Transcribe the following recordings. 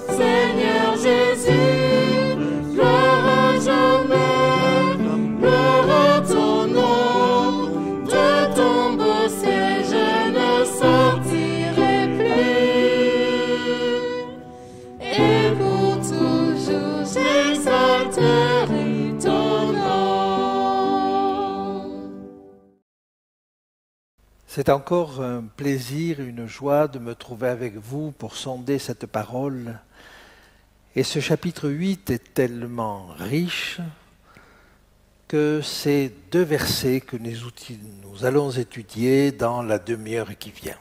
Seigneur Jésus, gloire à jamais, gloire à ton nom, de ton beau ciel je ne sortirai plus, et pour toujours j'exalterai ton nom. C'est encore un plaisir, une joie de me trouver avec vous pour sonder cette parole. Et ce chapitre 8 est tellement riche que c'est 2 versets que nous allons étudier dans la demi-heure qui vient.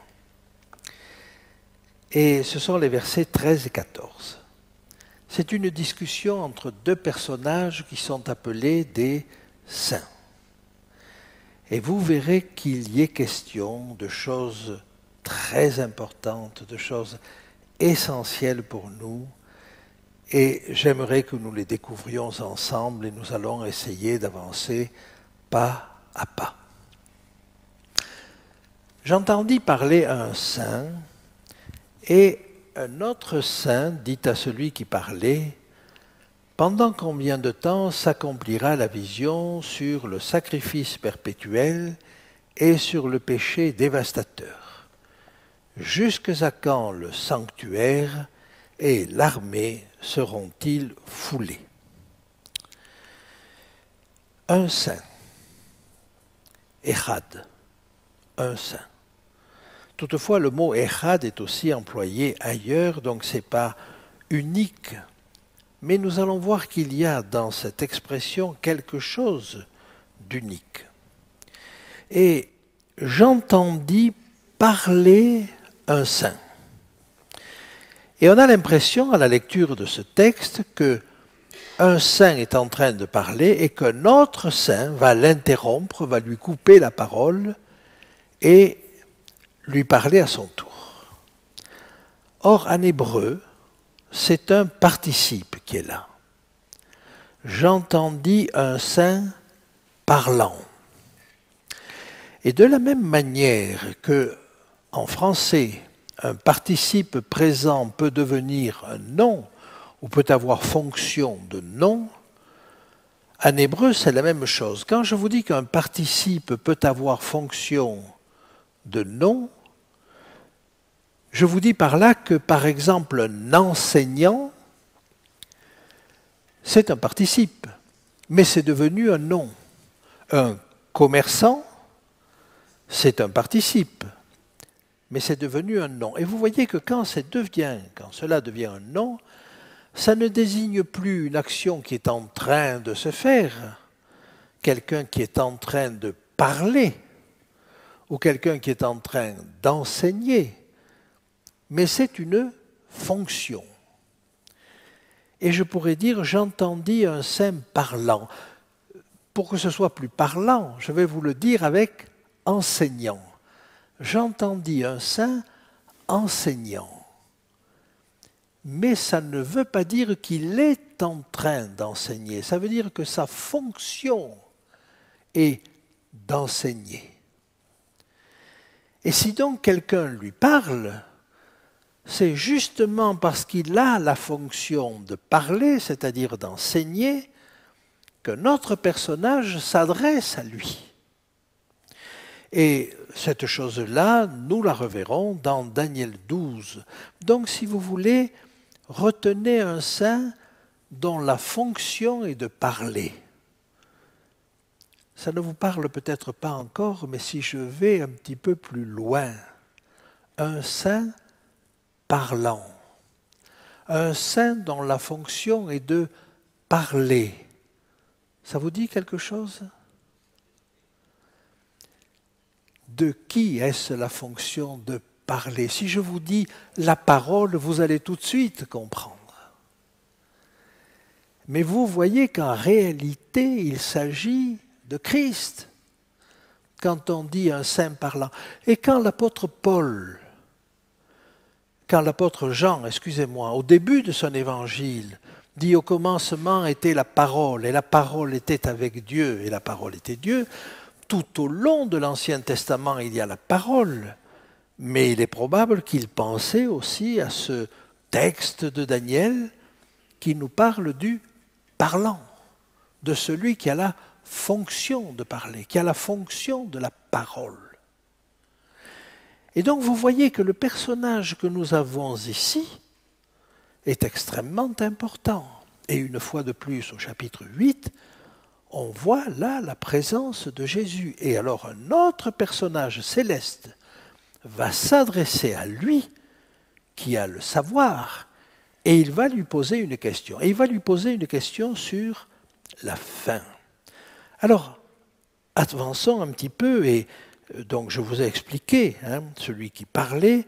Et ce sont les versets 13 et 14. C'est une discussion entre 2 personnages qui sont appelés des saints. Et vous verrez qu'il y est question de choses très importantes, de choses essentielles pour nous. Et j'aimerais que nous les découvrions ensemble et nous allons essayer d'avancer pas à pas. J'entendis parler à un saint et un autre saint dit à celui qui parlait: pendant combien de temps s'accomplira la vision sur le sacrifice perpétuel et sur le péché dévastateur? Jusqu'à quand le sanctuaire et l'armée seront-ils foulés? Un saint, Echad, un saint. Toutefois, le mot Echad est aussi employé ailleurs, donc ce n'est pas unique. Mais nous allons voir qu'il y a dans cette expression quelque chose d'unique. Et j'entendis parler un saint. Et on a l'impression, à la lecture de ce texte, qu'un saint est en train de parler et qu'un autre saint va l'interrompre, va lui couper la parole et lui parler à son tour. Or, en hébreu, c'est un participe qui est là. J'entendis un saint parlant. Et de la même manière que, en français, un participe présent peut devenir un nom ou peut avoir fonction de nom, en hébreu, c'est la même chose. Quand je vous dis qu'un participe peut avoir fonction de nom, je vous dis par là que, par exemple, un enseignant, c'est un participe, mais c'est devenu un nom. Un commerçant, c'est un participe, mais c'est devenu un nom. Et vous voyez que quand cela devient un nom, ça ne désigne plus une action qui est en train de se faire, quelqu'un qui est en train de parler, ou quelqu'un qui est en train d'enseigner, mais c'est une fonction. Et je pourrais dire, j'entendis un saint parlant. Pour que ce soit plus parlant, je vais vous le dire avec enseignant. J'entendis un saint enseignant. Mais ça ne veut pas dire qu'il est en train d'enseigner. Ça veut dire que sa fonction est d'enseigner. Et si donc quelqu'un lui parle, c'est justement parce qu'il a la fonction de parler, c'est-à-dire d'enseigner, que notre personnage s'adresse à lui. Et cette chose-là, nous la reverrons dans Daniel 12. Donc, si vous voulez, retenez un saint dont la fonction est de parler. Ça ne vous parle peut-être pas encore, mais si je vais un petit peu plus loin, un saint parlant, un saint dont la fonction est de parler. Ça vous dit quelque chose? De qui est-ce la fonction de parler? Si je vous dis la parole, vous allez tout de suite comprendre. Mais vous voyez qu'en réalité, il s'agit de Christ quand on dit un saint parlant. Et quand l'apôtre Jean, au début de son évangile, dit au commencement était la parole, et la parole était avec Dieu, et la parole était Dieu, tout au long de l'Ancien Testament, il y a la parole, Mais il est probable qu'il pensait aussi à ce texte de Daniel qui nous parle du parlant, de celui qui a la fonction de parler, qui a la fonction de la parole. Et donc vous voyez que le personnage que nous avons ici est extrêmement important. Et une fois de plus, au chapitre 8, on voit là la présence de Jésus. Et alors un autre personnage céleste va s'adresser à lui, qui a le savoir, et il va lui poser une question. Et il va lui poser une question sur la fin. Alors, avançons un petit peu, et donc je vous ai expliqué, celui qui parlait,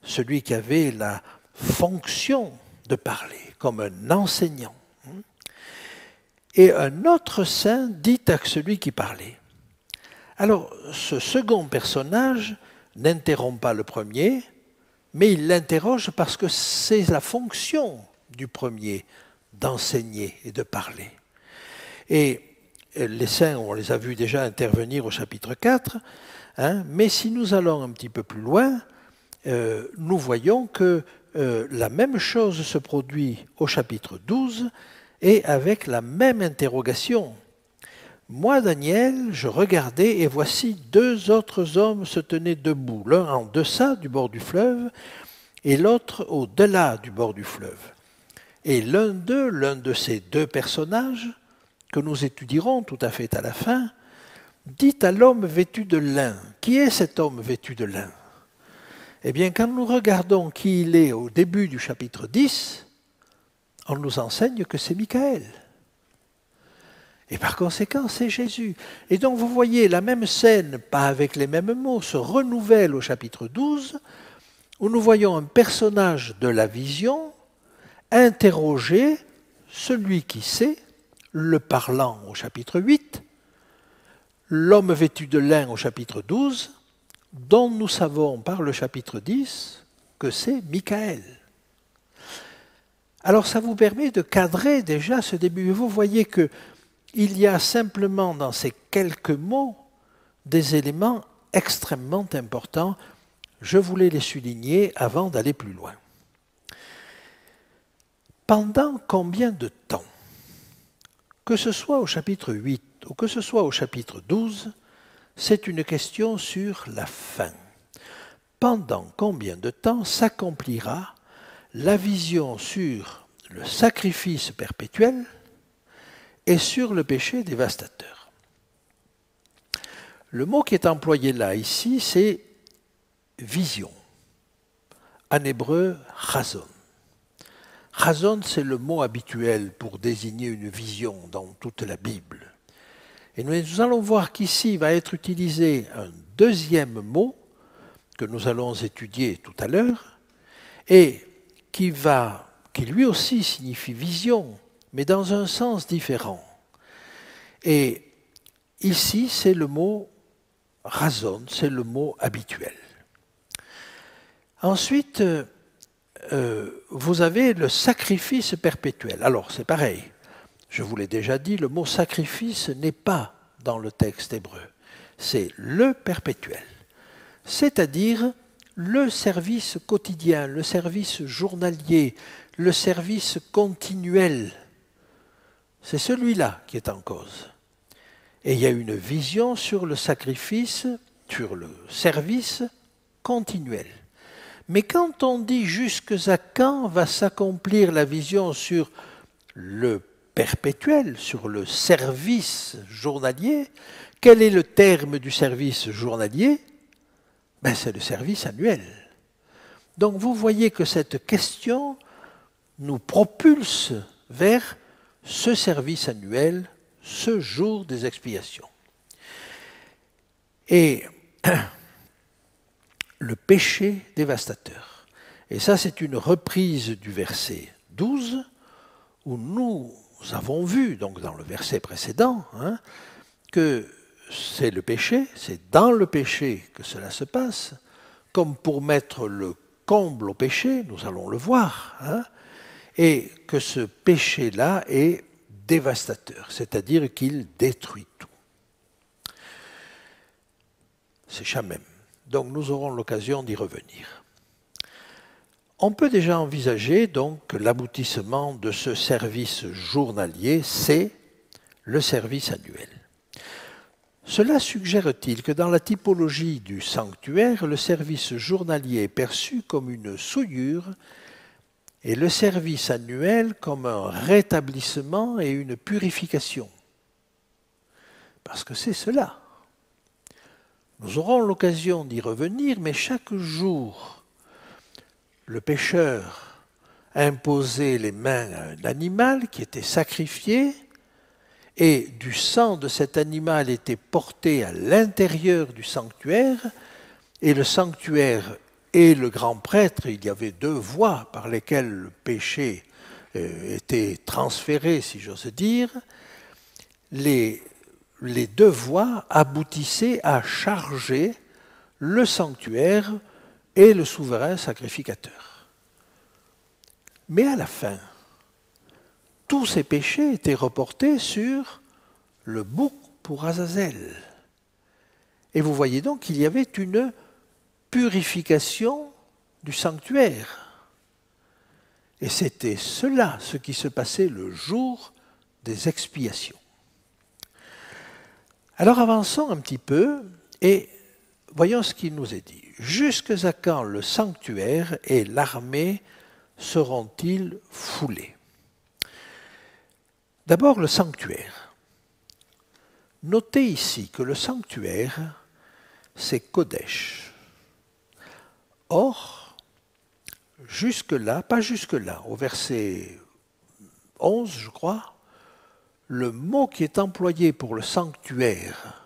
celui qui avait la fonction de parler, comme un enseignant. Et un autre saint dit à celui qui parlait. Alors, ce second personnage n'interrompt pas le premier, mais il l'interroge parce que c'est la fonction du premier d'enseigner et de parler. Et les saints, on les a vus déjà intervenir au chapitre 4, mais si nous allons un petit peu plus loin, nous voyons que la même chose se produit au chapitre 12 et avec la même interrogation. Moi, Daniel, je regardais et voici deux autres hommes se tenaient debout, l'un en deçà du bord du fleuve et l'autre au-delà du bord du fleuve. Et l'un d'eux, l'un de ces deux personnages, que nous étudierons tout à fait à la fin, dit à l'homme vêtu de lin. Qui est cet homme vêtu de lin? Eh bien, quand nous regardons qui il est au début du chapitre 10, on nous enseigne que c'est Michael. Et par conséquent, c'est Jésus. Et donc, vous voyez, la même scène, pas avec les mêmes mots, se renouvelle au chapitre 12, où nous voyons un personnage de la vision interroger celui qui sait, le parlant au chapitre 8, l'homme vêtu de lin au chapitre 12, dont nous savons par le chapitre 10 que c'est Michael. Alors ça vous permet de cadrer déjà ce début. Vous voyez qu'il y a simplement dans ces quelques mots des éléments extrêmement importants. Je voulais les souligner avant d'aller plus loin. Pendant combien de temps, que ce soit au chapitre 8 ou que ce soit au chapitre 12, c'est une question sur la fin. Pendant combien de temps s'accomplira la vision sur le sacrifice perpétuel et sur le péché dévastateur? Le mot qui est employé là, ici, c'est vision. En hébreu, chazon. Chazon, c'est le mot habituel pour désigner une vision dans toute la Bible. Et nous allons voir qu'ici va être utilisé un deuxième mot que nous allons étudier tout à l'heure et qui lui aussi signifie vision, mais dans un sens différent. Et ici, c'est le mot razon, c'est le mot habituel. Ensuite, vous avez le sacrifice perpétuel. Alors, c'est pareil. Je vous l'ai déjà dit, le mot sacrifice n'est pas dans le texte hébreu. C'est le perpétuel. C'est-à-dire le service quotidien, le service journalier, le service continuel. C'est celui-là qui est en cause. Et il y a une vision sur le sacrifice, sur le service continuel. Mais quand on dit jusqu'à quand va s'accomplir la vision sur le perpétuel, sur le service journalier, quel est le terme du service journalier? C'est le service annuel. Donc vous voyez que cette question nous propulse vers ce service annuel, ce jour des expiations. Et le péché dévastateur. Et ça, c'est une reprise du verset 12, où nous avons vu, donc dans le verset précédent, que c'est le péché, c'est dans le péché que cela se passe, comme pour mettre le comble au péché, nous allons le voir, et que ce péché-là est dévastateur, c'est-à-dire qu'il détruit tout. C'est Shamem. Donc nous aurons l'occasion d'y revenir. On peut déjà envisager donc que l'aboutissement de ce service journalier, c'est le service annuel. Cela suggère-t-il que dans la typologie du sanctuaire, le service journalier est perçu comme une souillure et le service annuel comme un rétablissement et une purification? Parce que c'est cela. Nous aurons l'occasion d'y revenir, mais chaque jour, le pécheur imposait les mains à un animal qui était sacrifié, et du sang de cet animal était porté à l'intérieur du sanctuaire, et le sanctuaire et le grand prêtre, il y avait deux voies par lesquelles le péché était transféré, si j'ose dire. Les deux voies aboutissaient à charger le sanctuaire et le souverain sacrificateur. Mais à la fin, tous ces péchés étaient reportés sur le bouc pour Azazel. Et vous voyez donc qu'il y avait une purification du sanctuaire. Et c'était cela, ce qui se passait le jour des expiations. Alors avançons un petit peu et voyons ce qu'il nous est dit. Jusque à quand le sanctuaire et l'armée seront-ils foulés? D'abord le sanctuaire. Notez ici que le sanctuaire, c'est Kodesh. Or, jusque-là, pas jusque-là, au verset 11, je crois, le mot qui est employé pour le sanctuaire,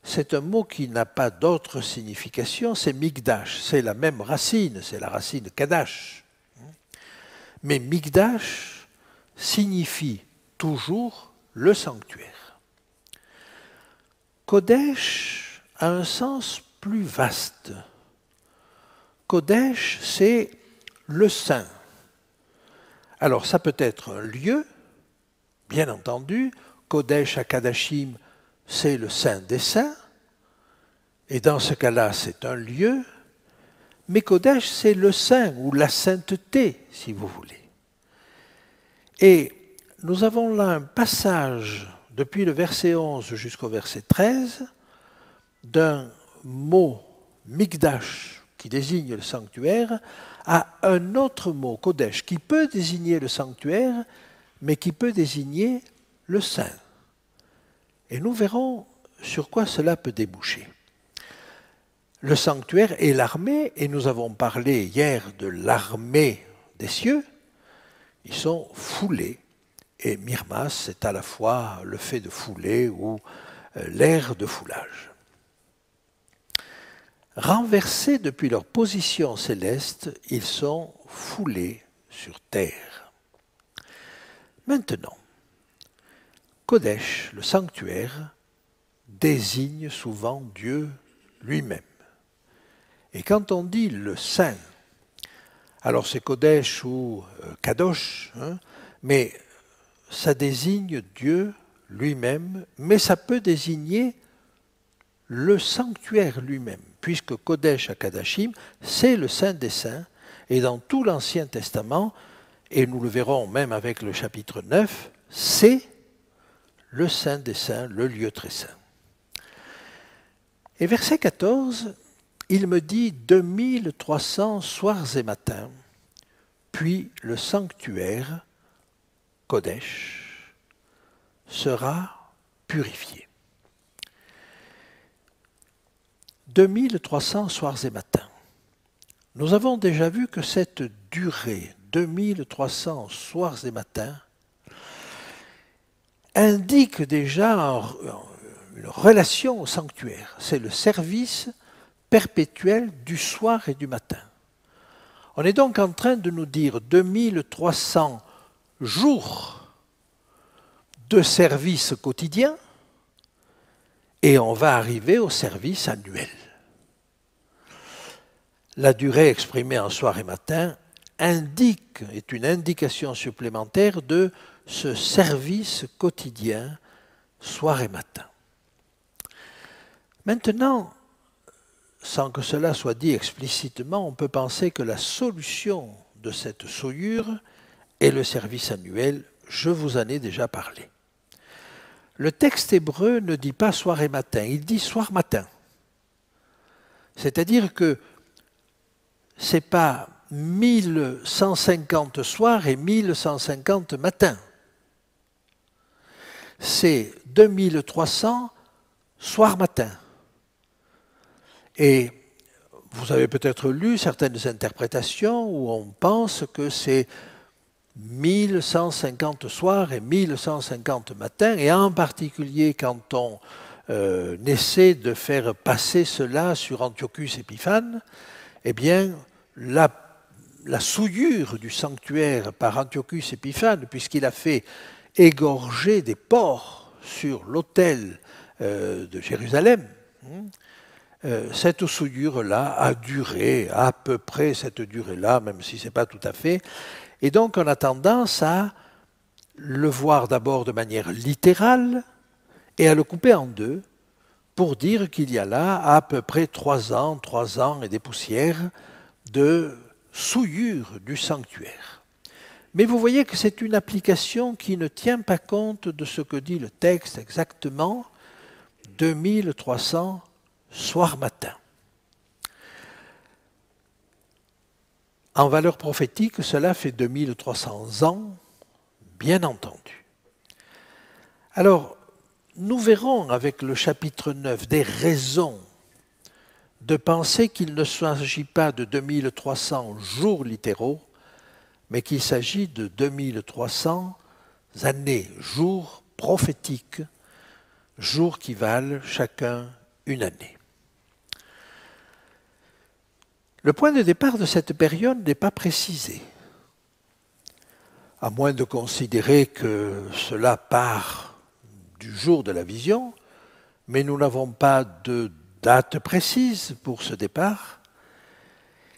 c'est un mot qui n'a pas d'autre signification, c'est Mikdash, c'est la même racine, c'est la racine Kadash. Mais Mikdash signifie toujours le sanctuaire. Kodesh a un sens plus vaste. Kodesh, c'est le saint. Alors ça peut être un lieu, bien entendu. Kodesh HaKadashim, c'est le saint des saints. Et dans ce cas-là, c'est un lieu. Mais Kodesh, c'est le saint ou la sainteté, si vous voulez. Et nous avons là un passage, depuis le verset 11 jusqu'au verset 13, d'un mot Mikdash, qui désigne le sanctuaire, à un autre mot, Kodesh, qui peut désigner le sanctuaire, mais qui peut désigner le saint. Et nous verrons sur quoi cela peut déboucher. Le sanctuaire est l'armée, et nous avons parlé hier de l'armée des cieux. Ils sont foulés. Et Mirmas, c'est à la fois le fait de fouler ou l'air de foulage. Renversés depuis leur position céleste, ils sont foulés sur terre. Maintenant, Kodesh, le sanctuaire, désigne souvent Dieu lui-même. Et quand on dit le saint, alors c'est Kodesh ou Kadosh, mais ça désigne Dieu lui-même, mais ça peut désigner le sanctuaire lui-même, puisque Kodesh HaKadashim, c'est le Saint des Saints, et dans tout l'Ancien Testament, et nous le verrons même avec le chapitre 9, c'est le Saint des Saints, le lieu très saint. Et verset 14, il me dit 2300 soirs et matins, puis le sanctuaire, Kodesh, sera purifié. 2300 soirs et matins. Nous avons déjà vu que cette durée, 2300 soirs et matins, indique déjà une relation au sanctuaire. C'est le service perpétuel du soir et du matin. On est donc en train de nous dire 2300 jours de service quotidien et on va arriver au service annuel. La durée exprimée en soir et matin est une indication supplémentaire de ce service quotidien soir et matin. Maintenant, sans que cela soit dit explicitement, on peut penser que la solution de cette souillure est le service annuel. Je vous en ai déjà parlé. Le texte hébreu ne dit pas soir et matin, il dit soir-matin. C'est-à-dire que ce n'est pas 1150 soirs et 1150 matins. C'est 2300 soir-matin. Et vous avez peut-être lu certaines interprétations où on pense que c'est 1150 soirs et 1150 matins, et en particulier quand on essaie de faire passer cela sur Antiochus Épiphane, eh bien, la souillure du sanctuaire par Antiochus Épiphane, puisqu'il a fait égorger des porcs sur l'autel de Jérusalem, cette souillure-là a duré à peu près cette durée-là, même si ce n'est pas tout à fait. Et donc on a tendance à le voir d'abord de manière littérale et à le couper en deux pour dire qu'il y a là à peu près 3 ans et des poussières de souillure du sanctuaire. Mais vous voyez que c'est une application qui ne tient pas compte de ce que dit le texte exactement, 2300 soir-matin. En valeur prophétique, cela fait 2300 ans, bien entendu. Alors, nous verrons avec le chapitre 9 des raisons de penser qu'il ne s'agit pas de 2300 jours littéraux, mais qu'il s'agit de 2300 années, jours prophétiques, jours qui valent chacun une année. Le point de départ de cette période n'est pas précisé, à moins de considérer que cela part du jour de la vision, mais nous n'avons pas de date précise pour ce départ.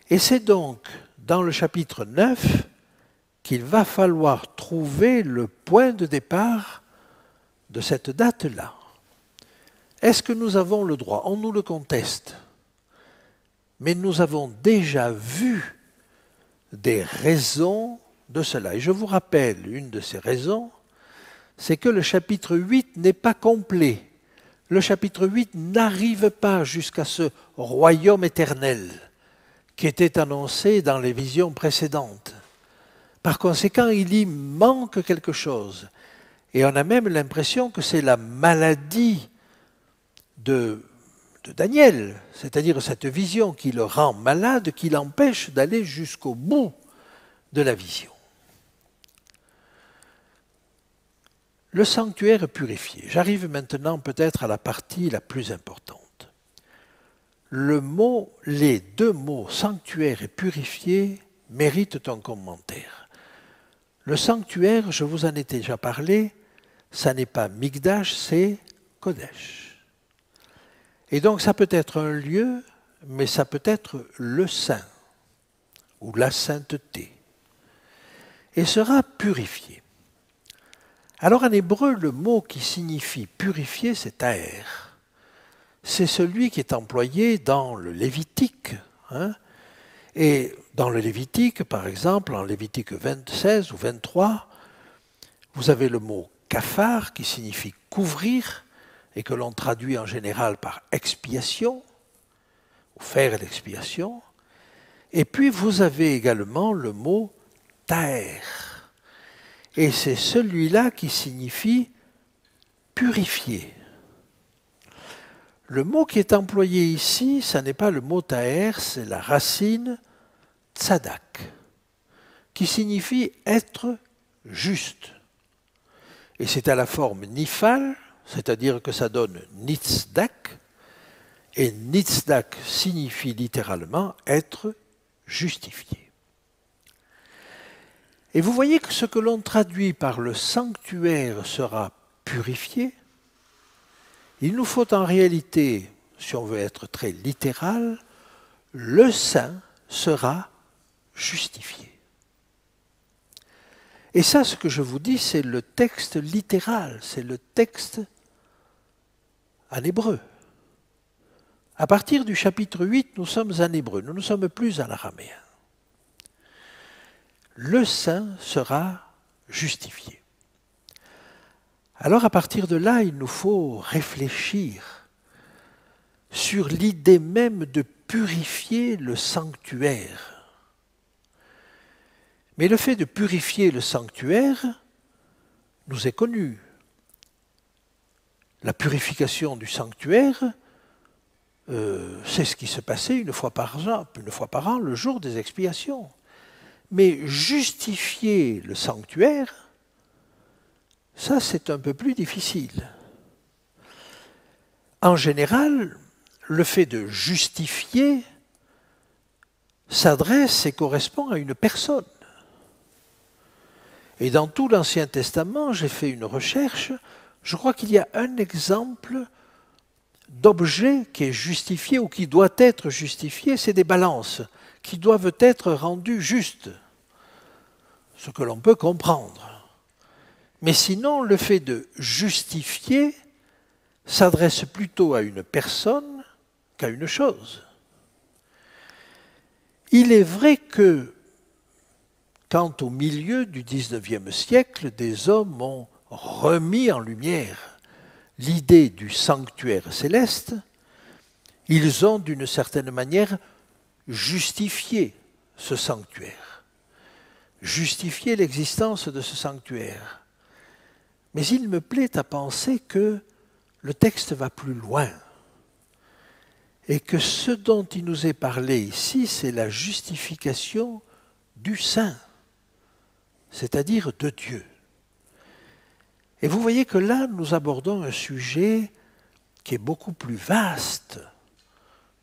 Et c'est donc dans le chapitre 9 qu'il va falloir trouver le point de départ de cette date-là. Est-ce que nous avons le droit? On nous le conteste. Mais nous avons déjà vu des raisons de cela. Et je vous rappelle, une de ces raisons, c'est que le chapitre 8 n'est pas complet. Le chapitre 8 n'arrive pas jusqu'à ce royaume éternel qui était annoncé dans les visions précédentes. Par conséquent, il y manque quelque chose. Et on a même l'impression que c'est la maladie de Daniel, c'est-à-dire cette vision qui le rend malade, qui l'empêche d'aller jusqu'au bout de la vision. Le sanctuaire purifié. J'arrive maintenant peut-être à la partie la plus importante. Les deux mots sanctuaire et purifié méritent un commentaire. Le sanctuaire, je vous en ai déjà parlé, ça n'est pas Mikdash, c'est Kodesh. Et donc ça peut être un lieu, mais ça peut être le saint, ou la sainteté, et sera purifié. Alors en hébreu, le mot qui signifie purifier, c'est taher. C'est celui qui est employé dans le Lévitique. Et dans le Lévitique, par exemple, en Lévitique 16 ou 23, vous avez le mot kafar qui signifie couvrir, et que l'on traduit en général par expiation, ou faire l'expiation. Et puis vous avez également le mot taher. Et c'est celui-là qui signifie purifier. Le mot qui est employé ici, ce n'est pas le mot taher, c'est la racine tzadak, qui signifie être juste. Et c'est à la forme nifal, c'est-à-dire que ça donne nitzdak, et nitzdak signifie littéralement être justifié. Et vous voyez que ce que l'on traduit par le sanctuaire sera purifié. Il nous faut en réalité, si on veut être très littéral, le saint sera justifié. Et ça, ce que je vous dis, c'est le texte littéral, c'est le texte en hébreu. À partir du chapitre 8, nous sommes en hébreu, nous ne sommes plus en araméen. Le saint sera justifié. Alors à partir de là, il nous faut réfléchir sur l'idée même de purifier le sanctuaire. Mais le fait de purifier le sanctuaire nous est connu. La purification du sanctuaire, c'est ce qui se passait une fois par an, le jour des expiations. Mais justifier le sanctuaire, ça c'est un peu plus difficile. En général, le fait de justifier s'adresse et correspond à une personne. Et dans tout l'Ancien Testament, j'ai fait une recherche, je crois qu'il y a un exemple d'objet qui est justifié ou qui doit être justifié, c'est des balances qui doivent être rendues justes, ce que l'on peut comprendre. Mais sinon, le fait de justifier s'adresse plutôt à une personne qu'à une chose. Il est vrai que, quand au milieu du XIXe siècle, des hommes ont remis en lumière l'idée du sanctuaire céleste, ils ont d'une certaine manière justifié ce sanctuaire, justifié l'existence de ce sanctuaire. Mais il me plaît à penser que le texte va plus loin et que ce dont il nous est parlé ici, c'est la justification du saint, c'est-à-dire de Dieu. Et vous voyez que là, nous abordons un sujet qui est beaucoup plus vaste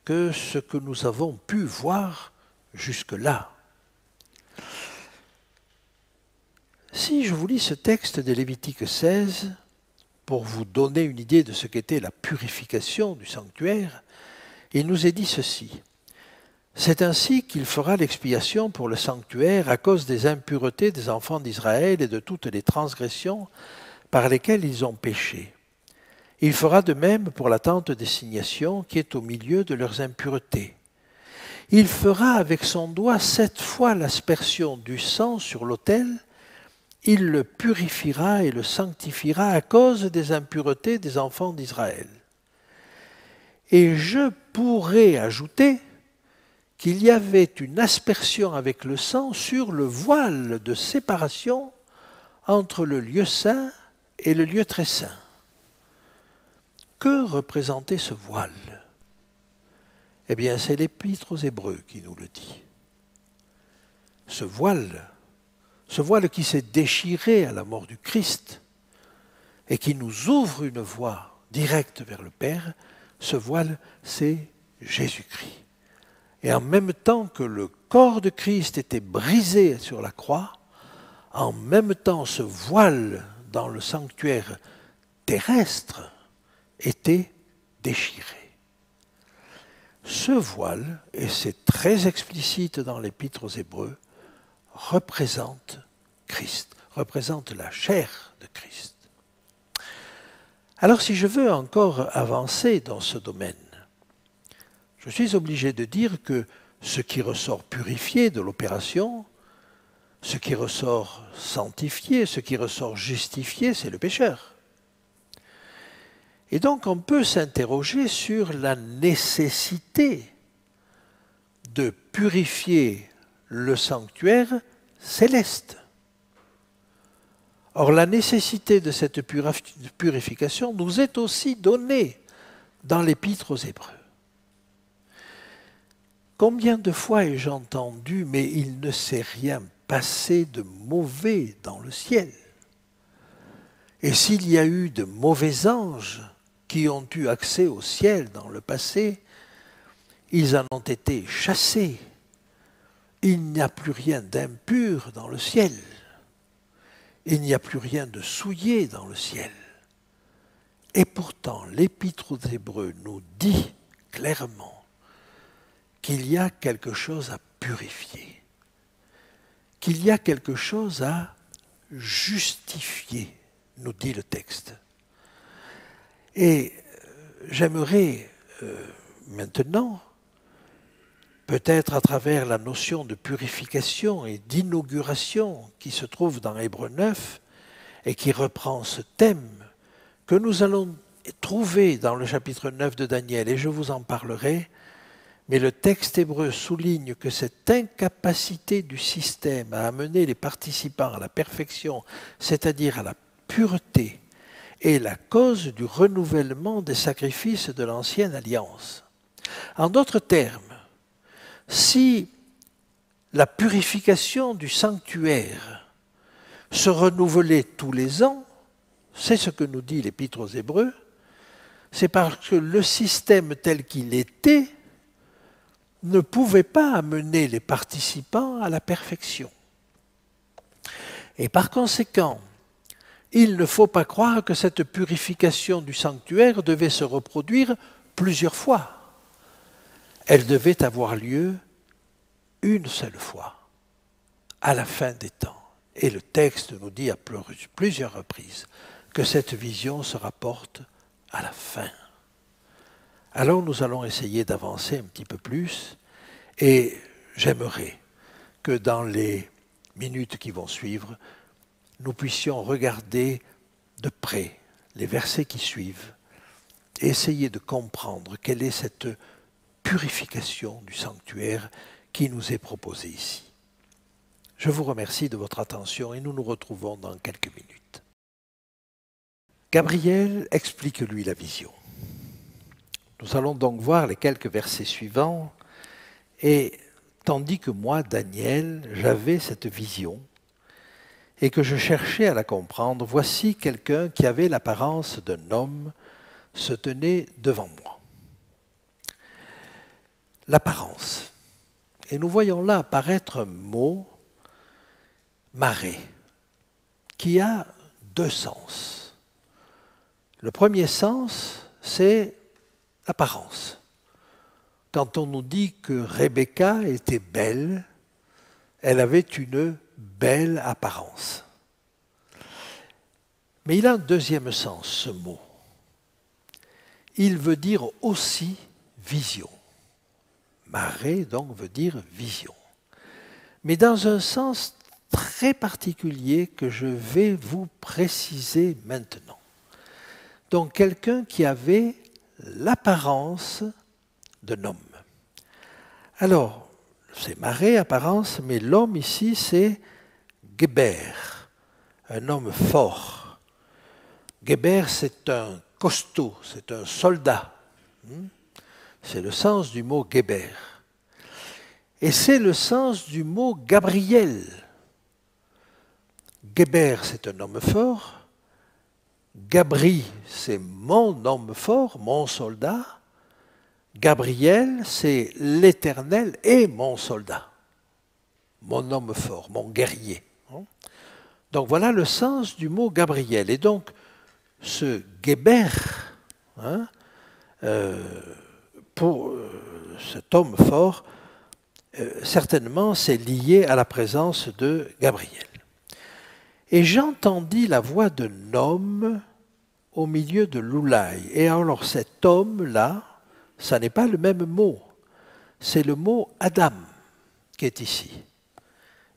que ce que nous avons pu voir jusque-là. Si je vous lis ce texte de Lévitique 16, pour vous donner une idée de ce qu'était la purification du sanctuaire, il nous est dit ceci. C'est ainsi qu'il fera l'expiation pour le sanctuaire à cause des impuretés des enfants d'Israël et de toutes les transgressions par lesquelles ils ont péché. Il fera de même pour la tente d'assignation qui est au milieu de leurs impuretés. Il fera avec son doigt 7 fois l'aspersion du sang sur l'autel. Il le purifiera et le sanctifiera à cause des impuretés des enfants d'Israël. Et je pourrais ajouter qu'il y avait une aspersion avec le sang sur le voile de séparation entre le lieu saint et le lieu très saint. Que représentait ce voile? Eh bien, c'est l'Épître aux Hébreux qui nous le dit. Ce voile qui s'est déchiré à la mort du Christ et qui nous ouvre une voie directe vers le Père, ce voile, c'est Jésus-Christ. Et en même temps que le corps de Christ était brisé sur la croix, en même temps ce voile dans le sanctuaire terrestre était déchiré. Ce voile, et c'est très explicite dans l'Épître aux Hébreux, représente Christ, représente la chair de Christ. Alors si je veux encore avancer dans ce domaine, je suis obligé de dire que ce qui ressort purifié de l'opération, ce qui ressort sanctifié, ce qui ressort justifié, c'est le pécheur. Et donc on peut s'interroger sur la nécessité de purifier le sanctuaire céleste. Or la nécessité de cette purification nous est aussi donnée dans l'Épître aux Hébreux. Combien de fois ai-je entendu, mais il ne s'est rien passé de mauvais dans le ciel. Et s'il y a eu de mauvais anges qui ont eu accès au ciel dans le passé, ils en ont été chassés. Il n'y a plus rien d'impur dans le ciel. Il n'y a plus rien de souillé dans le ciel. Et pourtant, l'Épître aux Hébreux nous dit clairement qu'il y a quelque chose à purifier, qu'il y a quelque chose à justifier, nous dit le texte. Et j'aimerais Maintenant, peut-être à travers la notion de purification et d'inauguration qui se trouve dans Hébreux 9 et qui reprend ce thème que nous allons trouver dans le chapitre 9 de Daniel, et je vous en parlerai, mais le texte hébreu souligne que cette incapacité du système à amener les participants à la perfection, c'est-à-dire à la pureté, est la cause du renouvellement des sacrifices de l'ancienne alliance. En d'autres termes, si la purification du sanctuaire se renouvelait tous les ans, c'est ce que nous dit l'Épître aux Hébreux, c'est parce que le système tel qu'il était ne pouvait pas amener les participants à la perfection. Et par conséquent, il ne faut pas croire que cette purification du sanctuaire devait se reproduire plusieurs fois. Elle devait avoir lieu une seule fois, à la fin des temps. Et le texte nous dit à plusieurs reprises que cette vision se rapporte à la fin. Alors nous allons essayer d'avancer un petit peu plus et j'aimerais que dans les minutes qui vont suivre, nous puissions regarder de près les versets qui suivent et essayer de comprendre quelle est cette purification du sanctuaire qui nous est proposée ici. Je vous remercie de votre attention et nous nous retrouvons dans quelques minutes. Gabriel explique lui la vision. Nous allons donc voir les quelques versets suivants et tandis que moi, Daniel, j'avais cette vision et que je cherchais à la comprendre, voici quelqu'un qui avait l'apparence d'un homme se tenait devant moi. L'apparence. Et nous voyons là apparaître un mot, marée, qui a deux sens. Le premier sens, c'est l'apparence. Quand on nous dit que Rebecca était belle, elle avait une belle apparence. Mais il a un deuxième sens, ce mot. Il veut dire aussi vision. Marée, donc, veut dire vision. Mais dans un sens très particulier que je vais vous préciser maintenant. Donc, quelqu'un qui avait l'apparence d'un homme. Alors, c'est marée, apparence, mais l'homme ici, c'est Geber, un homme fort. Geber, c'est un costaud, c'est un soldat. C'est le sens du mot Geber. Et c'est le sens du mot Gabriel. Geber, c'est un homme fort. Gabri, c'est mon homme fort, mon soldat. Gabriel, c'est l'Éternel et mon soldat. Mon homme fort, mon guerrier. Donc voilà le sens du mot Gabriel. Et donc, ce Geber, pour cet homme fort, certainement c'est lié à la présence de Gabriel. Et j'entendis la voix d'un homme au milieu de l'oulaï. Et alors cet homme-là, ça n'est pas le même mot, c'est le mot Adam qui est ici.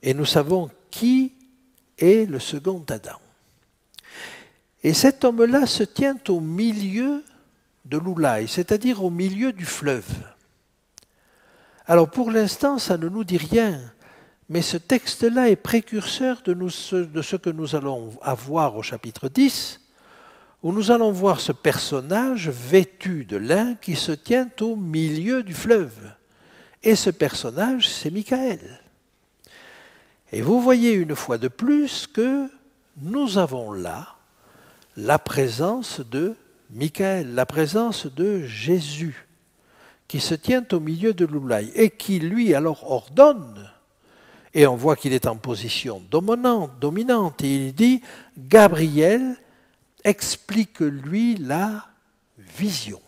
Et nous savons qui est le second Adam. Et cet homme-là se tient au milieu de l'oulaï, c'est-à-dire au milieu du fleuve. Alors pour l'instant, ça ne nous dit rien, mais ce texte-là est précurseur de ce que nous allons avoir au chapitre 10, où nous allons voir ce personnage vêtu de lin qui se tient au milieu du fleuve. Et ce personnage, c'est Michaël. Et vous voyez une fois de plus que nous avons là la présence de Michaël, la présence de Jésus, qui se tient au milieu de l'oulaï et qui, lui, alors ordonne, et on voit qu'il est en position dominante, et il dit « Gabriel, explique-lui la vision ».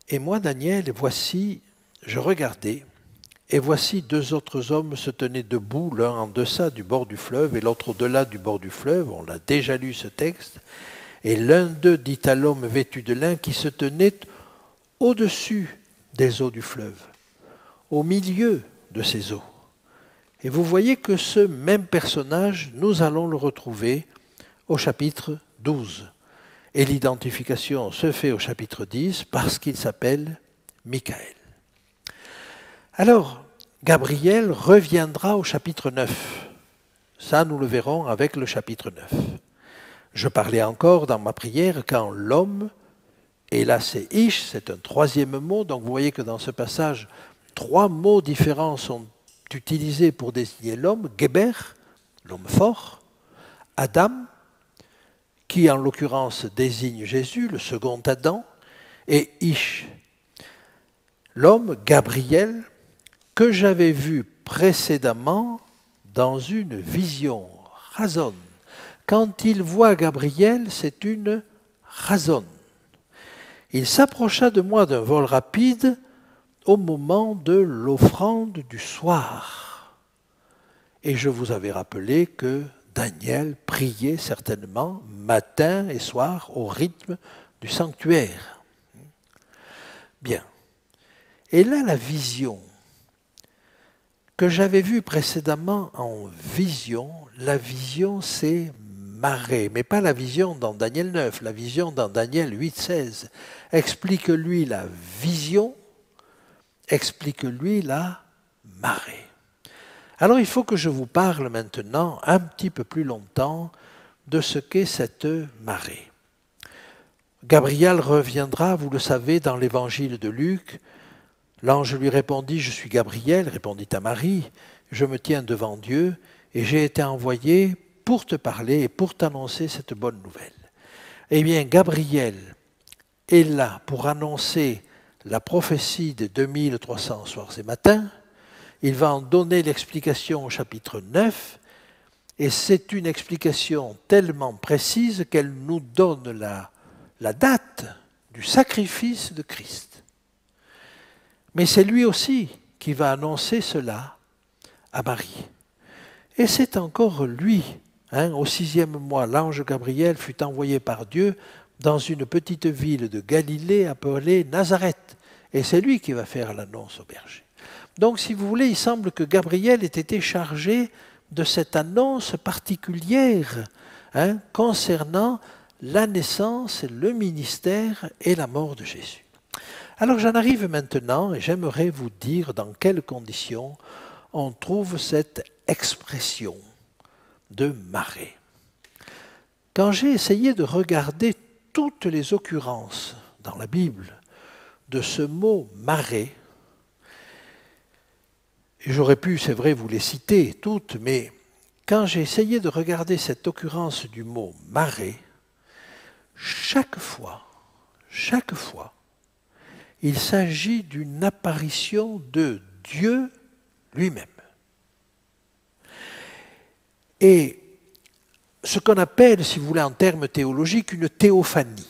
Et moi, Daniel, voici, je regardais, et voici deux autres hommes se tenaient debout, l'un en deçà du bord du fleuve et l'autre au-delà du bord du fleuve. On l'a déjà lu ce texte. Et l'un d'eux dit à l'homme vêtu de lin qui se tenait au-dessus des eaux du fleuve, au milieu de ces eaux. Et vous voyez que ce même personnage, nous allons le retrouver au chapitre 12. Et l'identification se fait au chapitre 10 parce qu'il s'appelle Michael. Alors, Gabriel reviendra au chapitre 9. Ça, nous le verrons avec le chapitre 9. Je parlais encore dans ma prière quand l'homme, et là c'est Ish, c'est un troisième mot, donc vous voyez que dans ce passage, 3 mots différents sont utilisés pour désigner l'homme. Geber, l'homme fort, Adam, qui en l'occurrence désigne Jésus, le second Adam, et Ish, l'homme Gabriel, que j'avais vu précédemment dans une vision, razon. Quand il voit Gabriel, c'est une razon. Il s'approcha de moi d'un vol rapide au moment de l'offrande du soir. Et je vous avais rappelé que Daniel priait certainement matin et soir au rythme du sanctuaire. Bien. Et là, la vision que j'avais vue précédemment en vision, la vision c'est marée, mais pas la vision dans Daniel 9, la vision dans Daniel 8, 16. Explique-lui la vision, explique-lui la marée. Alors il faut que je vous parle maintenant un petit peu plus longtemps de ce qu'est cette marée. Gabriel reviendra, vous le savez, dans l'évangile de Luc. L'ange lui répondit, « Je suis Gabriel, répondit à Marie, je me tiens devant Dieu et j'ai été envoyé pour te parler et pour t'annoncer cette bonne nouvelle. » Eh bien, Gabriel est là pour annoncer la prophétie des 2300 soirs et matins. Il va en donner l'explication au chapitre 9 et c'est une explication tellement précise qu'elle nous donne la date du sacrifice de Christ. Mais c'est lui aussi qui va annoncer cela à Marie. Et c'est encore lui, au 6e mois, l'ange Gabriel fut envoyé par Dieu dans une petite ville de Galilée appelée Nazareth. Et c'est lui qui va faire l'annonce au berger. Donc, si vous voulez, il semble que Gabriel ait été chargé de cette annonce particulière concernant la naissance, le ministère et la mort de Jésus. Alors j'en arrive maintenant et j'aimerais vous dire dans quelles conditions on trouve cette expression de marée. Quand j'ai essayé de regarder toutes les occurrences dans la Bible de ce mot marée, et j'aurais pu, c'est vrai, vous les citer toutes, mais quand j'ai essayé de regarder cette occurrence du mot marée, chaque fois, il s'agit d'une apparition de Dieu lui-même. Et ce qu'on appelle, si vous voulez, en termes théologiques, une théophanie.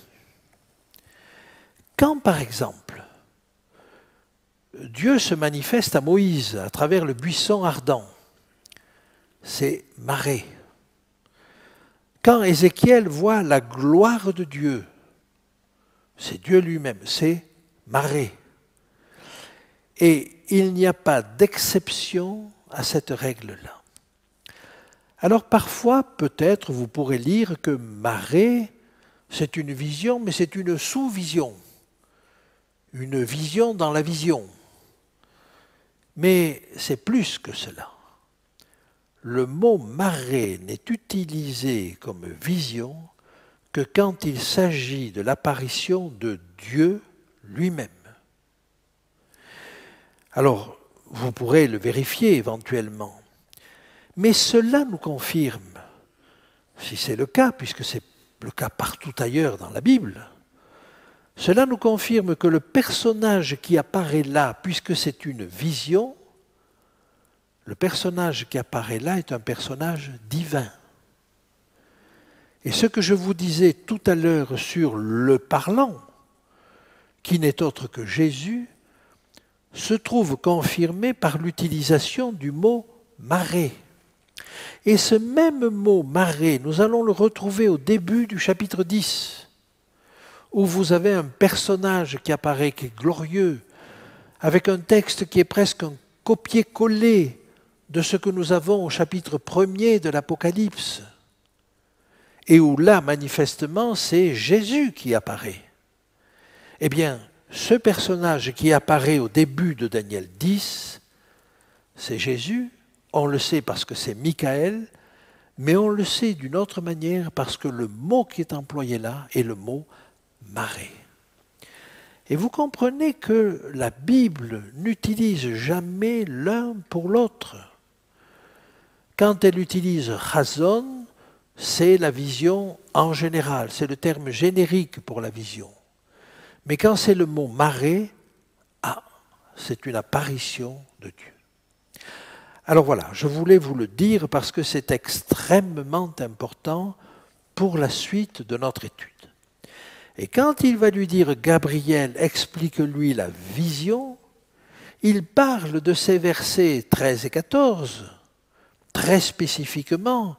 Quand, par exemple, Dieu se manifeste à Moïse à travers le buisson ardent, c'est marée. Quand Ézéchiel voit la gloire de Dieu, c'est Dieu lui-même, c'est marée. Et il n'y a pas d'exception à cette règle-là. Alors parfois, peut-être, vous pourrez lire que marée, c'est une vision, mais c'est une sous-vision. Une vision dans la vision. Mais c'est plus que cela. Le mot marée n'est utilisé comme vision que quand il s'agit de l'apparition de Dieu lui-même. Alors, vous pourrez le vérifier éventuellement. Mais cela nous confirme, si c'est le cas, puisque c'est le cas partout ailleurs dans la Bible, cela nous confirme que le personnage qui apparaît là, puisque c'est une vision, le personnage qui apparaît là est un personnage divin. Et ce que je vous disais tout à l'heure sur le parlant, qui n'est autre que Jésus, se trouve confirmé par l'utilisation du mot marée. Et ce même mot marée, nous allons le retrouver au début du chapitre 10, où vous avez un personnage qui apparaît, qui est glorieux, avec un texte qui est presque un copier-coller de ce que nous avons au chapitre 1er de l'Apocalypse, et où là, manifestement, c'est Jésus qui apparaît. Eh bien, ce personnage qui apparaît au début de Daniel 10, c'est Jésus. On le sait parce que c'est Michael, mais on le sait d'une autre manière parce que le mot qui est employé là est le mot marée. Et vous comprenez que la Bible n'utilise jamais l'un pour l'autre. Quand elle utilise chazon, c'est la vision en général, c'est le terme générique pour la vision. Mais quand c'est le mot marée, c'est une apparition de Dieu. Alors voilà, je voulais vous le dire parce que c'est extrêmement important pour la suite de notre étude. Et quand il va lui dire « Gabriel, explique-lui la vision », il parle de ces versets 13 et 14, très spécifiquement,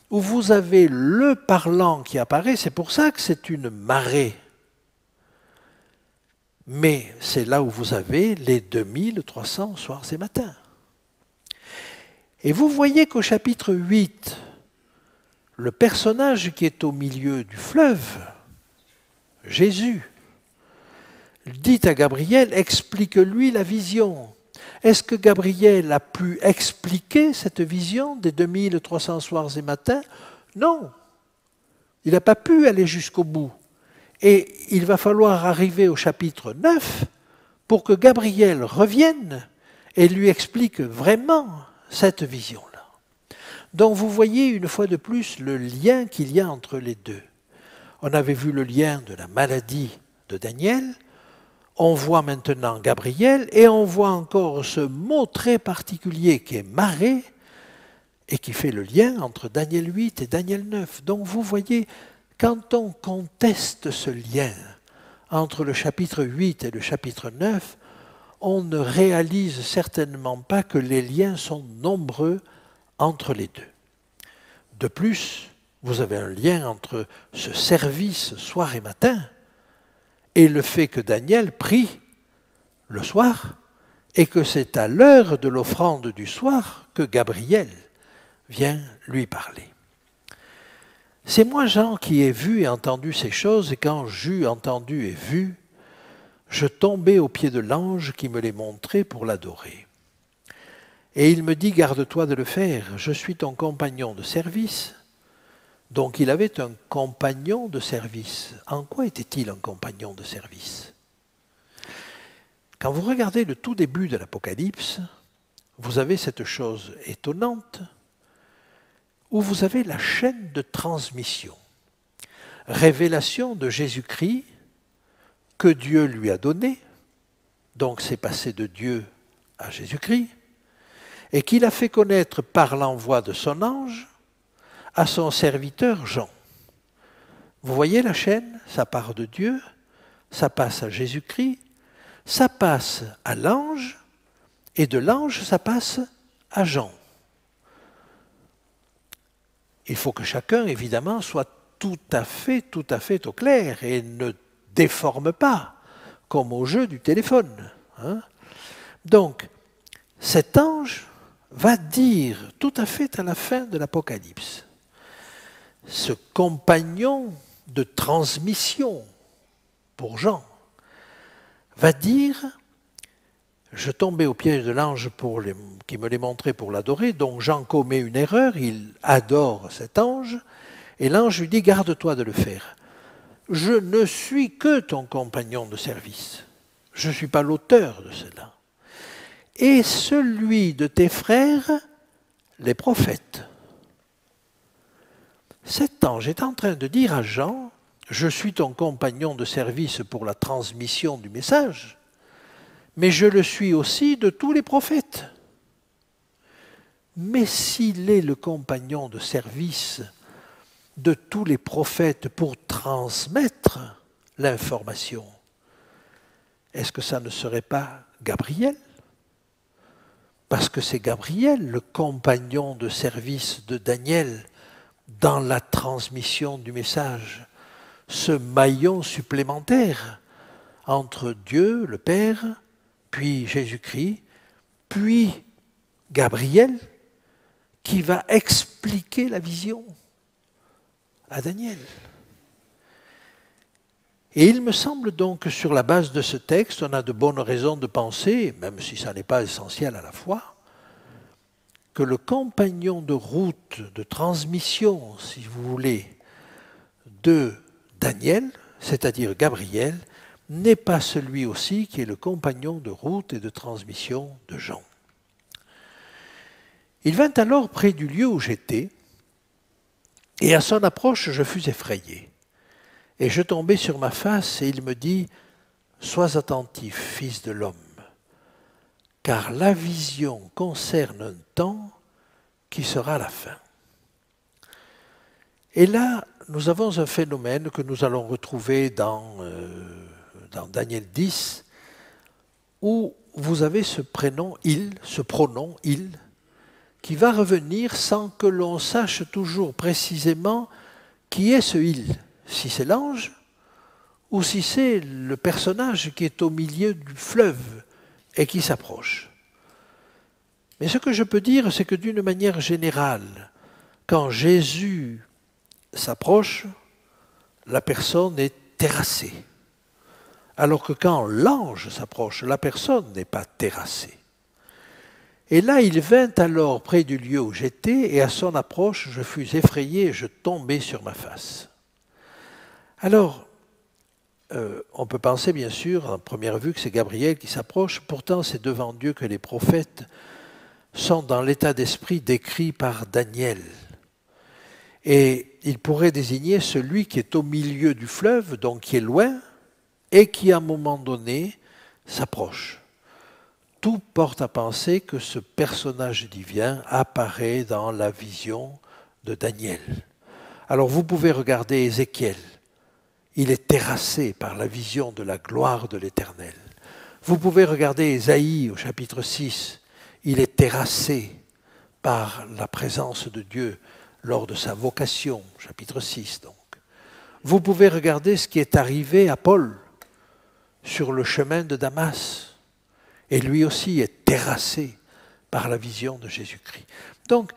où vous avez le parlant qui apparaît, c'est pour ça que c'est une marée. Mais c'est là où vous avez les 2300 soirs et matins. Et vous voyez qu'au chapitre 8, le personnage qui est au milieu du fleuve, Jésus, dit à Gabriel, explique-lui la vision. Est-ce que Gabriel a pu expliquer cette vision des 2300 soirs et matins? Non, il n'a pas pu aller jusqu'au bout. Et il va falloir arriver au chapitre 9 pour que Gabriel revienne et lui explique vraiment cette vision-là. Donc vous voyez une fois de plus le lien qu'il y a entre les deux. On avait vu le lien de la maladie de Daniel, on voit maintenant Gabriel et on voit encore ce mot très particulier qui est marée et qui fait le lien entre Daniel 8 et Daniel 9. Donc vous voyez, quand on conteste ce lien entre le chapitre 8 et le chapitre 9, on ne réalise certainement pas que les liens sont nombreux entre les deux. De plus, vous avez un lien entre ce service soir et matin et le fait que Daniel prie le soir et que c'est à l'heure de l'offrande du soir que Gabriel vient lui parler. C'est moi, Jean, qui ai vu et entendu ces choses, et quand j'eus entendu et vu, je tombai aux pieds de l'ange qui me les montrait pour l'adorer. Et il me dit, garde-toi de le faire, je suis ton compagnon de service. Donc il avait un compagnon de service. En quoi était-il un compagnon de service? Quand vous regardez le tout début de l'Apocalypse, vous avez cette chose étonnante où vous avez la chaîne de transmission. Révélation de Jésus-Christ que Dieu lui a donné, donc c'est passé de Dieu à Jésus-Christ, et qu'il a fait connaître par l'envoi de son ange à son serviteur Jean. Vous voyez la chaîne, ça part de Dieu, ça passe à Jésus-Christ, ça passe à l'ange, et de l'ange, ça passe à Jean. Il faut que chacun, évidemment, soit tout à fait au clair et ne déforme pas, comme au jeu du téléphone. Donc, cet ange va dire tout à fait à la fin de l'Apocalypse, ce compagnon de transmission pour Jean va dire, je tombais au piège de l'ange qui me les montrait pour l'adorer, donc Jean commet une erreur, il adore cet ange, et l'ange lui dit, garde-toi de le faire. Je ne suis que ton compagnon de service, je ne suis pas l'auteur de cela. Et celui de tes frères, les prophètes. Cet ange est en train de dire à Jean, je suis ton compagnon de service pour la transmission du message, mais je le suis aussi de tous les prophètes. Mais s'il est le compagnon de service de tous les prophètes pour transmettre l'information, est-ce que ça ne serait pas Gabriel? parce que c'est Gabriel, le compagnon de service de Daniel, dans la transmission du message, ce maillon supplémentaire entre Dieu, le Père, puis Jésus-Christ, puis Gabriel, qui va expliquer la vision à Daniel. Et il me semble donc que sur la base de ce texte, on a de bonnes raisons de penser, même si ça n'est pas essentiel à la fois, que le compagnon de route, de transmission, si vous voulez, de Daniel, c'est-à-dire Gabriel, n'est pas celui aussi qui est le compagnon de route et de transmission de Jean. Il vint alors près du lieu où j'étais, et à son approche je fus effrayé. Et je tombai sur ma face, et il me dit, « Sois attentif, fils de l'homme, car la vision concerne un temps qui sera la fin. » Et là, nous avons un phénomène que nous allons retrouver dans Daniel 10, où vous avez ce prénom « il », ce pronom « il », qui va revenir sans que l'on sache toujours précisément qui est ce « il ». Si c'est l'ange, ou si c'est le personnage qui est au milieu du fleuve et qui s'approche. Mais ce que je peux dire, c'est que d'une manière générale, quand Jésus s'approche, la personne est terrassée. Alors que quand l'ange s'approche, la personne n'est pas terrassée. Et là, il vint alors près du lieu où j'étais, et à son approche, je fus effrayé et je tombai sur ma face. Alors, on peut penser bien sûr, en première vue, que c'est Gabriel qui s'approche. Pourtant, c'est devant Dieu que les prophètes sont dans l'état d'esprit décrit par Daniel. Et il pourrait désigner celui qui est au milieu du fleuve, donc qui est loin, et qui, à un moment donné, s'approche. Tout porte à penser que ce personnage divin apparaît dans la vision de Daniel. Alors, vous pouvez regarder Ézéchiel. Il est terrassé par la vision de la gloire de l'Éternel. Vous pouvez regarder Ésaïe au chapitre 6. Il est terrassé par la présence de Dieu lors de sa vocation, chapitre 6 donc. Vous pouvez regarder ce qui est arrivé à Paul sur le chemin de Damas. Et lui aussi est terrassé par la vision de Jésus-Christ. Donc,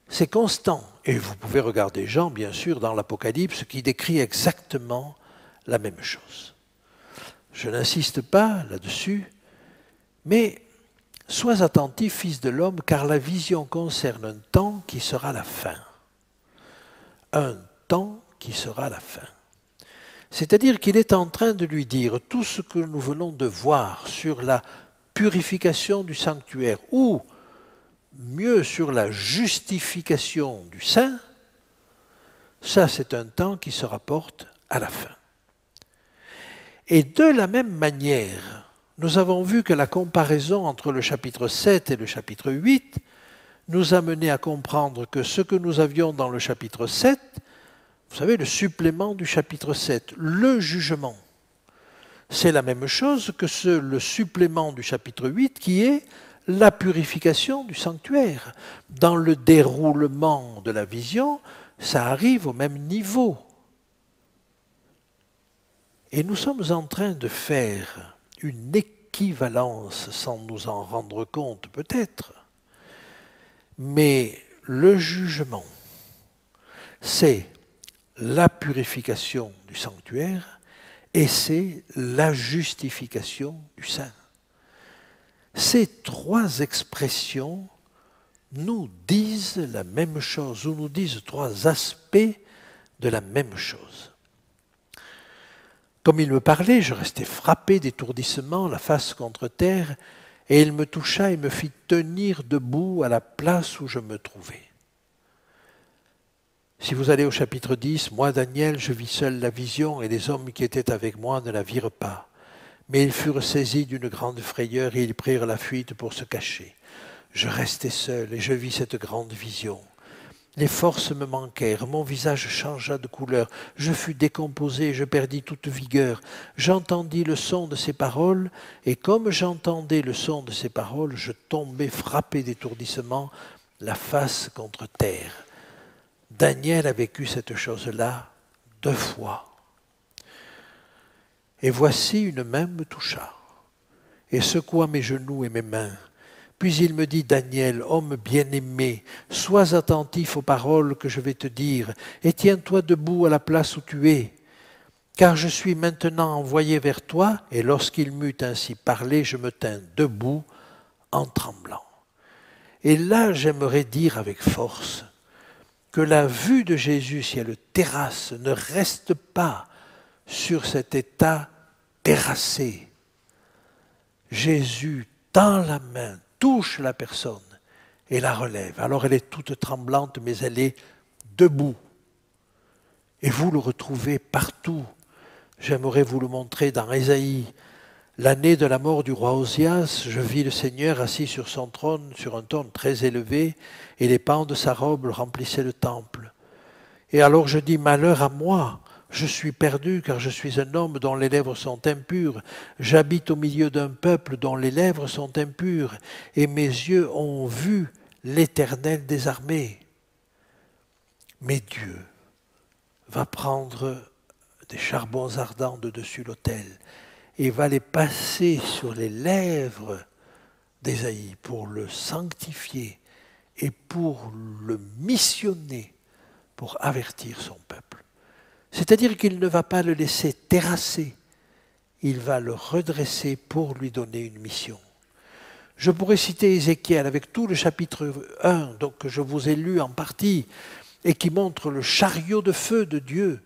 c'est constant. Et vous pouvez regarder Jean, bien sûr, dans l'Apocalypse, qui décrit exactement la même chose. Je n'insiste pas là-dessus, mais sois attentif, fils de l'homme, car la vision concerne un temps qui sera la fin. Un temps qui sera la fin. C'est-à-dire qu'il est en train de lui dire tout ce que nous venons de voir sur la purification du sanctuaire, ou mieux sur la justification du saint, ça c'est un temps qui se rapporte à la fin. Et de la même manière, nous avons vu que la comparaison entre le chapitre 7 et le chapitre 8 nous a mené à comprendre que ce que nous avions dans le chapitre 7, vous savez, le supplément du chapitre 7, le jugement, c'est la même chose que le supplément du chapitre 8 qui est la purification du sanctuaire. Dans le déroulement de la vision, ça arrive au même niveau. Et nous sommes en train de faire une équivalence sans nous en rendre compte peut-être. Mais le jugement, c'est la purification du sanctuaire et c'est la justification du saint. Ces trois expressions nous disent la même chose, ou nous disent trois aspects de la même chose. Comme il me parlait, je restais frappé d'étourdissement, la face contre terre, et il me toucha et me fit tenir debout à la place où je me trouvais. Si vous allez au chapitre 10, moi, Daniel, je vis seul la vision, et les hommes qui étaient avec moi ne la virent pas. Mais ils furent saisis d'une grande frayeur, et ils prirent la fuite pour se cacher. Je restai seul, et je vis cette grande vision. Les forces me manquèrent, mon visage changea de couleur, je fus décomposé, je perdis toute vigueur. J'entendis le son de ses paroles, et comme j'entendais le son de ses paroles, je tombai frappé d'étourdissement, la face contre terre. Daniel a vécu cette chose-là 2 fois. Et voici une main me toucha, et secoua mes genoux et mes mains. Puis il me dit, Daniel, homme bien-aimé, sois attentif aux paroles que je vais te dire, et tiens-toi debout à la place où tu es, car je suis maintenant envoyé vers toi. Et lorsqu'il m'eut ainsi parlé, je me tins debout en tremblant. Et là, j'aimerais dire avec force que la vue de Jésus, si elle le terrasse, ne reste pas sur cet état terrassé. Jésus tend la main, touche la personne et la relève. Alors elle est toute tremblante, mais elle est debout. Et vous le retrouvez partout. J'aimerais vous le montrer dans Ésaïe. L'année de la mort du roi Osias, je vis le Seigneur assis sur son trône, sur un trône très élevé, et les pans de sa robe remplissaient le temple. Et alors je dis, malheur à moi, je suis perdu, car je suis un homme dont les lèvres sont impures. J'habite au milieu d'un peuple dont les lèvres sont impures, et mes yeux ont vu l'Éternel des armées. Mais Dieu va prendre des charbons ardents de dessus l'autel et va les passer sur les lèvres d'Ésaïe pour le sanctifier et pour le missionner, pour avertir son peuple. C'est-à-dire qu'il ne va pas le laisser terrasser, il va le redresser pour lui donner une mission. Je pourrais citer Ézéchiel avec tout le chapitre 1, donc que je vous ai lu en partie, et qui montre le chariot de feu de Dieu,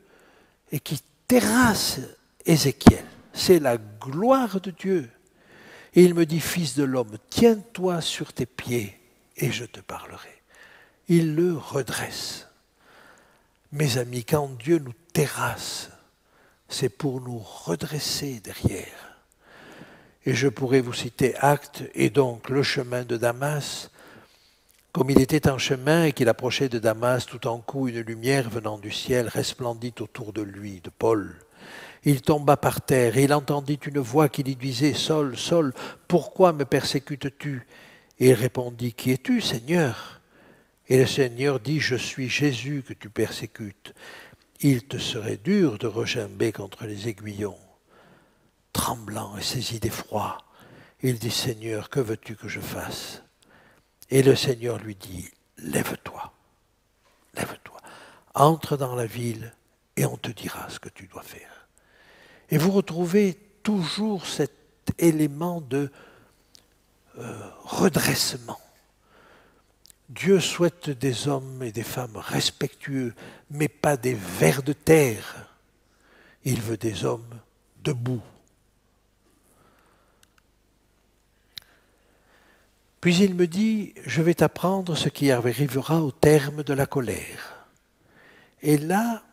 et qui terrasse Ézéchiel. C'est la gloire de Dieu. Et il me dit, fils de l'homme, tiens-toi sur tes pieds, et je te parlerai. Il le redresse. Mes amis, quand Dieu nous terrasse, c'est pour nous redresser derrière. Et je pourrais vous citer Actes et donc le chemin de Damas. Comme il était en chemin et qu'il approchait de Damas, tout en coup une lumière venant du ciel resplendit autour de lui, de Paul. Il tomba par terre et il entendit une voix qui lui disait « Saul, Saul, pourquoi me persécutes-tu » Et il répondit « Qui es-tu, Seigneur ?» Et le Seigneur dit « Je suis Jésus que tu persécutes. Il te serait dur de regimber contre les aiguillons. » Tremblant et saisi d'effroi, il dit « Seigneur, que veux-tu que je fasse ?» Et le Seigneur lui dit « Lève-toi, lève-toi, entre dans la ville et on te dira ce que tu dois faire. » Et vous retrouvez toujours cet élément de redressement. Dieu souhaite des hommes et des femmes respectueux, mais pas des vers de terre. Il veut des hommes debout. Puis il me dit, je vais t'apprendre ce qui arrivera au terme de la colère. Et là,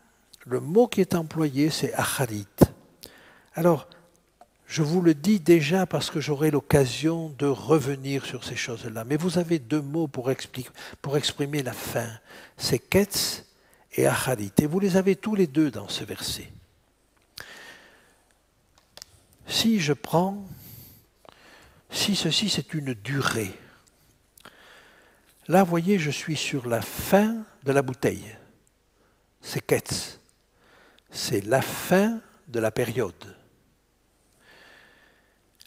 le mot qui est employé, c'est acharit. Alors, je vous le dis déjà parce que j'aurai l'occasion de revenir sur ces choses-là. Mais vous avez 2 mots pour exprimer la fin. C'est ketz et acharit. Et vous les avez tous les 2 dans ce verset. Si ceci c'est une durée. Là, vous voyez, je suis sur la fin de la bouteille. C'est ketz. C'est la fin de la période.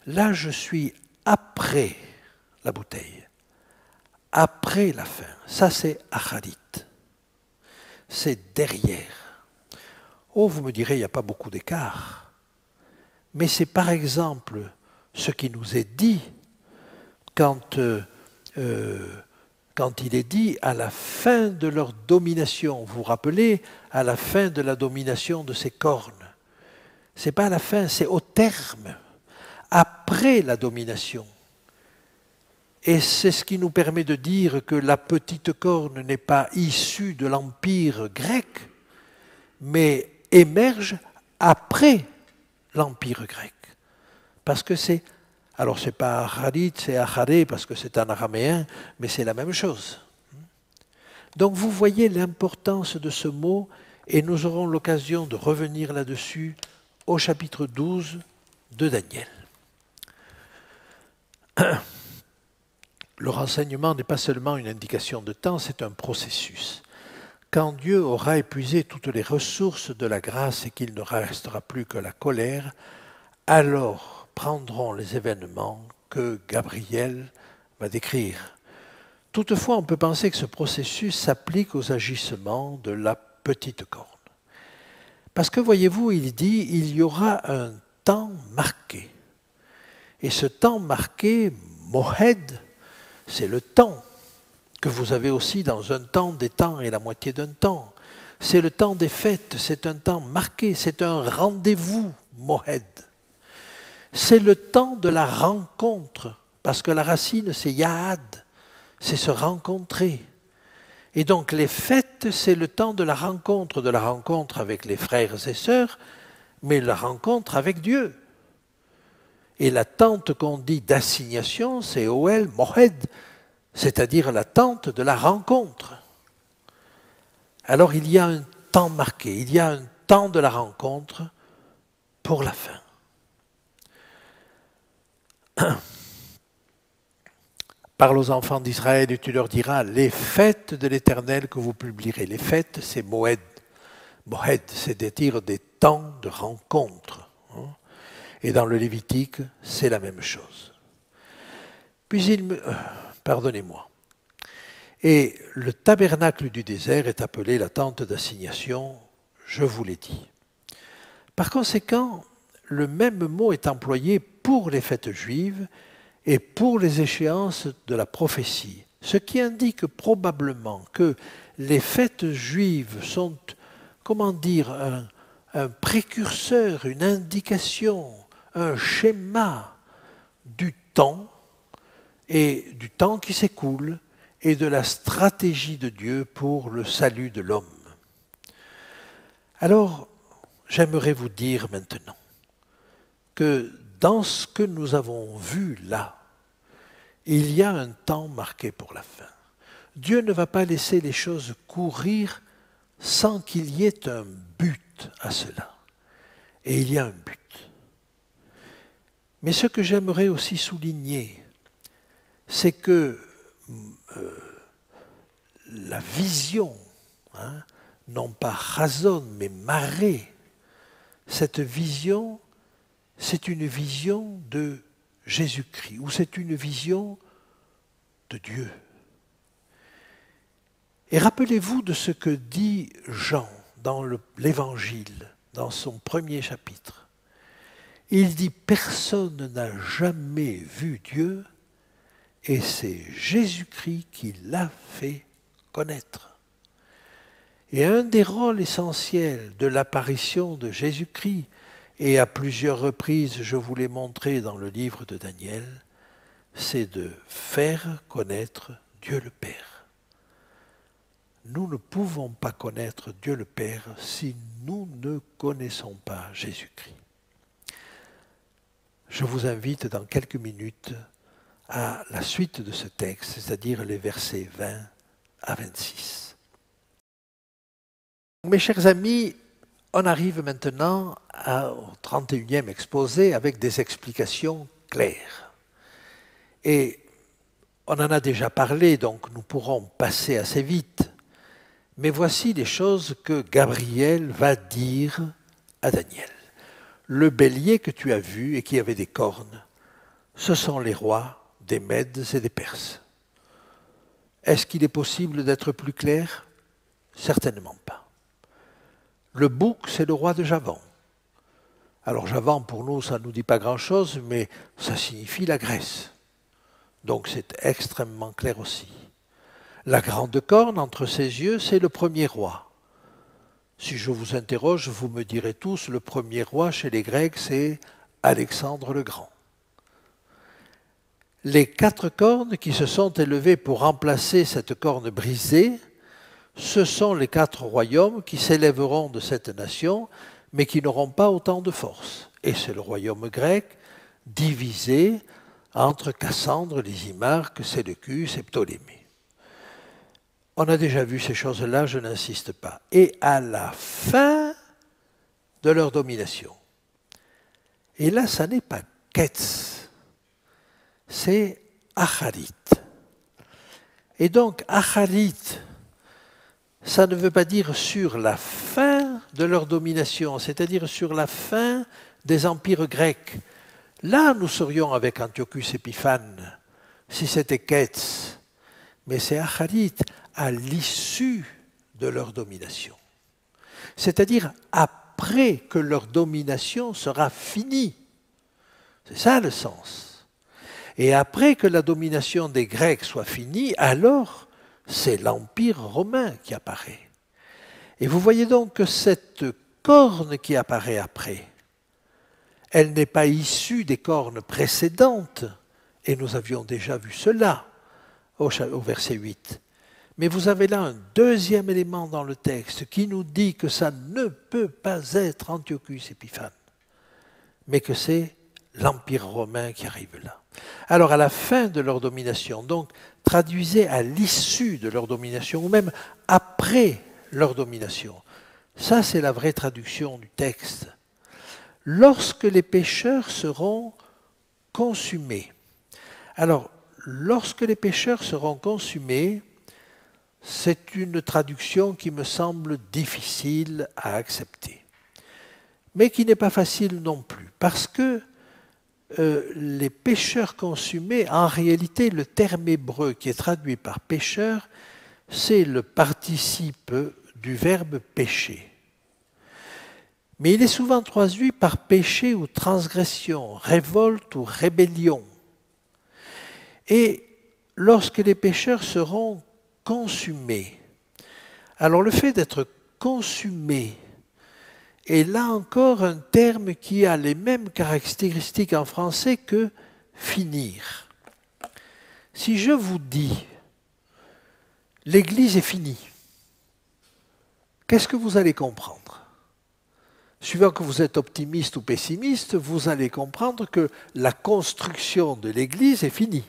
Là, je suis après la bouteille, après la fin. Ça, c'est acharit. C'est derrière. Oh, vous me direz, il n'y a pas beaucoup d'écart. Mais c'est par exemple ce qui nous est dit quand il est dit à la fin de leur domination. Vous vous rappelez, à la fin de la domination de ces cornes. Ce n'est pas à la fin, c'est au terme. Après la domination. Et c'est ce qui nous permet de dire que la petite corne n'est pas issue de l'empire grec, mais émerge après l'empire grec. Parce que c'est, alors c'est pas acharit, c'est acharé, parce que c'est en araméen, mais c'est la même chose. Donc vous voyez l'importance de ce mot et nous aurons l'occasion de revenir là-dessus au chapitre 12 de Daniel. Le renseignement n'est pas seulement une indication de temps, c'est un processus. Quand Dieu aura épuisé toutes les ressources de la grâce et qu'il ne restera plus que la colère, alors prendront les événements que Gabriel va décrire. Toutefois, on peut penser que ce processus s'applique aux agissements de la petite corne. Parce que, voyez-vous, il dit, il y aura un temps marqué. Et ce temps marqué, Mohed, c'est le temps que vous avez aussi dans un temps, des temps et la moitié d'un temps. C'est le temps des fêtes, c'est un temps marqué, c'est un rendez-vous, Mohed. C'est le temps de la rencontre, parce que la racine c'est Yahad, c'est se rencontrer. Et donc les fêtes, c'est le temps de la rencontre avec les frères et sœurs, mais la rencontre avec Dieu. Et la tente qu'on dit d'assignation, c'est Oel Mohed, c'est-à-dire la tente de la rencontre. Alors il y a un temps marqué, il y a un temps de la rencontre pour la fin. Parle aux enfants d'Israël et tu leur diras, les fêtes de l'Éternel que vous publierez. Les fêtes, c'est Moed. Moed, c'est-à-dire des temps de rencontre. Et dans le Lévitique, c'est la même chose. Puis pardonnez-moi. Et le tabernacle du désert est appelé la tente d'assignation, je vous l'ai dit. Par conséquent, le même mot est employé pour les fêtes juives et pour les échéances de la prophétie, ce qui indique probablement que les fêtes juives sont, comment dire, un précurseur, une indication, un schéma du temps et du temps qui s'écoule et de la stratégie de Dieu pour le salut de l'homme. Alors, j'aimerais vous dire maintenant que dans ce que nous avons vu là, il y a un temps marqué pour la fin. Dieu ne va pas laisser les choses courir sans qu'il y ait un but à cela. Et il y a un but. Mais ce que j'aimerais aussi souligner, c'est que la vision, non pas Chazon, mais Marée, cette vision, c'est une vision de Jésus-Christ, ou c'est une vision de Dieu. Et rappelez-vous de ce que dit Jean dans l'Évangile, dans son premier chapitre. Il dit « Personne n'a jamais vu Dieu, et c'est Jésus-Christ qui l'a fait connaître. » Et un des rôles essentiels de l'apparition de Jésus-Christ, et à plusieurs reprises je vous l'ai montré dans le livre de Daniel, c'est de faire connaître Dieu le Père. Nous ne pouvons pas connaître Dieu le Père si nous ne connaissons pas Jésus-Christ. Je vous invite dans quelques minutes à la suite de ce texte, c'est-à-dire les versets 20 à 26. Mes chers amis, on arrive maintenant au 31e exposé avec des explications claires. Et on en a déjà parlé, donc nous pourrons passer assez vite. Mais voici les choses que Gabriel va dire à Daniel. Le bélier que tu as vu et qui avait des cornes, ce sont les rois des Mèdes et des Perses. Est-ce qu'il est possible d'être plus clair? Certainement pas. Le bouc, c'est le roi de Javan. Alors Javan, pour nous, ça ne nous dit pas grand-chose, mais ça signifie la Grèce. Donc c'est extrêmement clair aussi. La grande corne entre ses yeux, c'est le premier roi. Si je vous interroge, vous me direz tous, le premier roi chez les Grecs, c'est Alexandre le Grand. Les 4 cornes qui se sont élevées pour remplacer cette corne brisée, ce sont les 4 royaumes qui s'élèveront de cette nation, mais qui n'auront pas autant de force. Et c'est le royaume grec divisé entre Cassandre, Lysimachre, Séleucus et Ptolémée. On a déjà vu ces choses-là, je n'insiste pas. Et à la fin de leur domination. Et là, ça n'est pas Ketz, c'est Acharit. Et donc, Acharit, ça ne veut pas dire sur la fin de leur domination, c'est-à-dire sur la fin des empires grecs. Là, nous serions avec Antiochus Épiphane, si c'était Ketz. Mais c'est Acharit, à l'issue de leur domination. C'est-à-dire après que leur domination sera finie. C'est ça le sens. Et après que la domination des Grecs soit finie, alors c'est l'Empire romain qui apparaît. Et vous voyez donc que cette corne qui apparaît après, elle n'est pas issue des cornes précédentes, et nous avions déjà vu cela au verset 8. Mais vous avez là un deuxième élément dans le texte qui nous dit que ça ne peut pas être Antiochus Épiphane, mais que c'est l'Empire romain qui arrive là. Alors à la fin de leur domination, donc traduisez à l'issue de leur domination, ou même après leur domination. Ça, c'est la vraie traduction du texte. Lorsque les pécheurs seront consumés. Alors, lorsque les pécheurs seront consumés, c'est une traduction qui me semble difficile à accepter, mais qui n'est pas facile non plus, parce que les pécheurs consumés, en réalité, le terme hébreu qui est traduit par pécheur, c'est le participe du verbe pécher. Mais il est souvent traduit par péché ou transgression, révolte ou rébellion. Et lorsque les pécheurs seront consumés, alors le fait d'être consumé est là encore un terme qui a les mêmes caractéristiques en français que finir. Si je vous dis « l'Église est finie », qu'est-ce que vous allez comprendre? Suivant que vous êtes optimiste ou pessimiste, vous allez comprendre que la construction de l'Église est finie.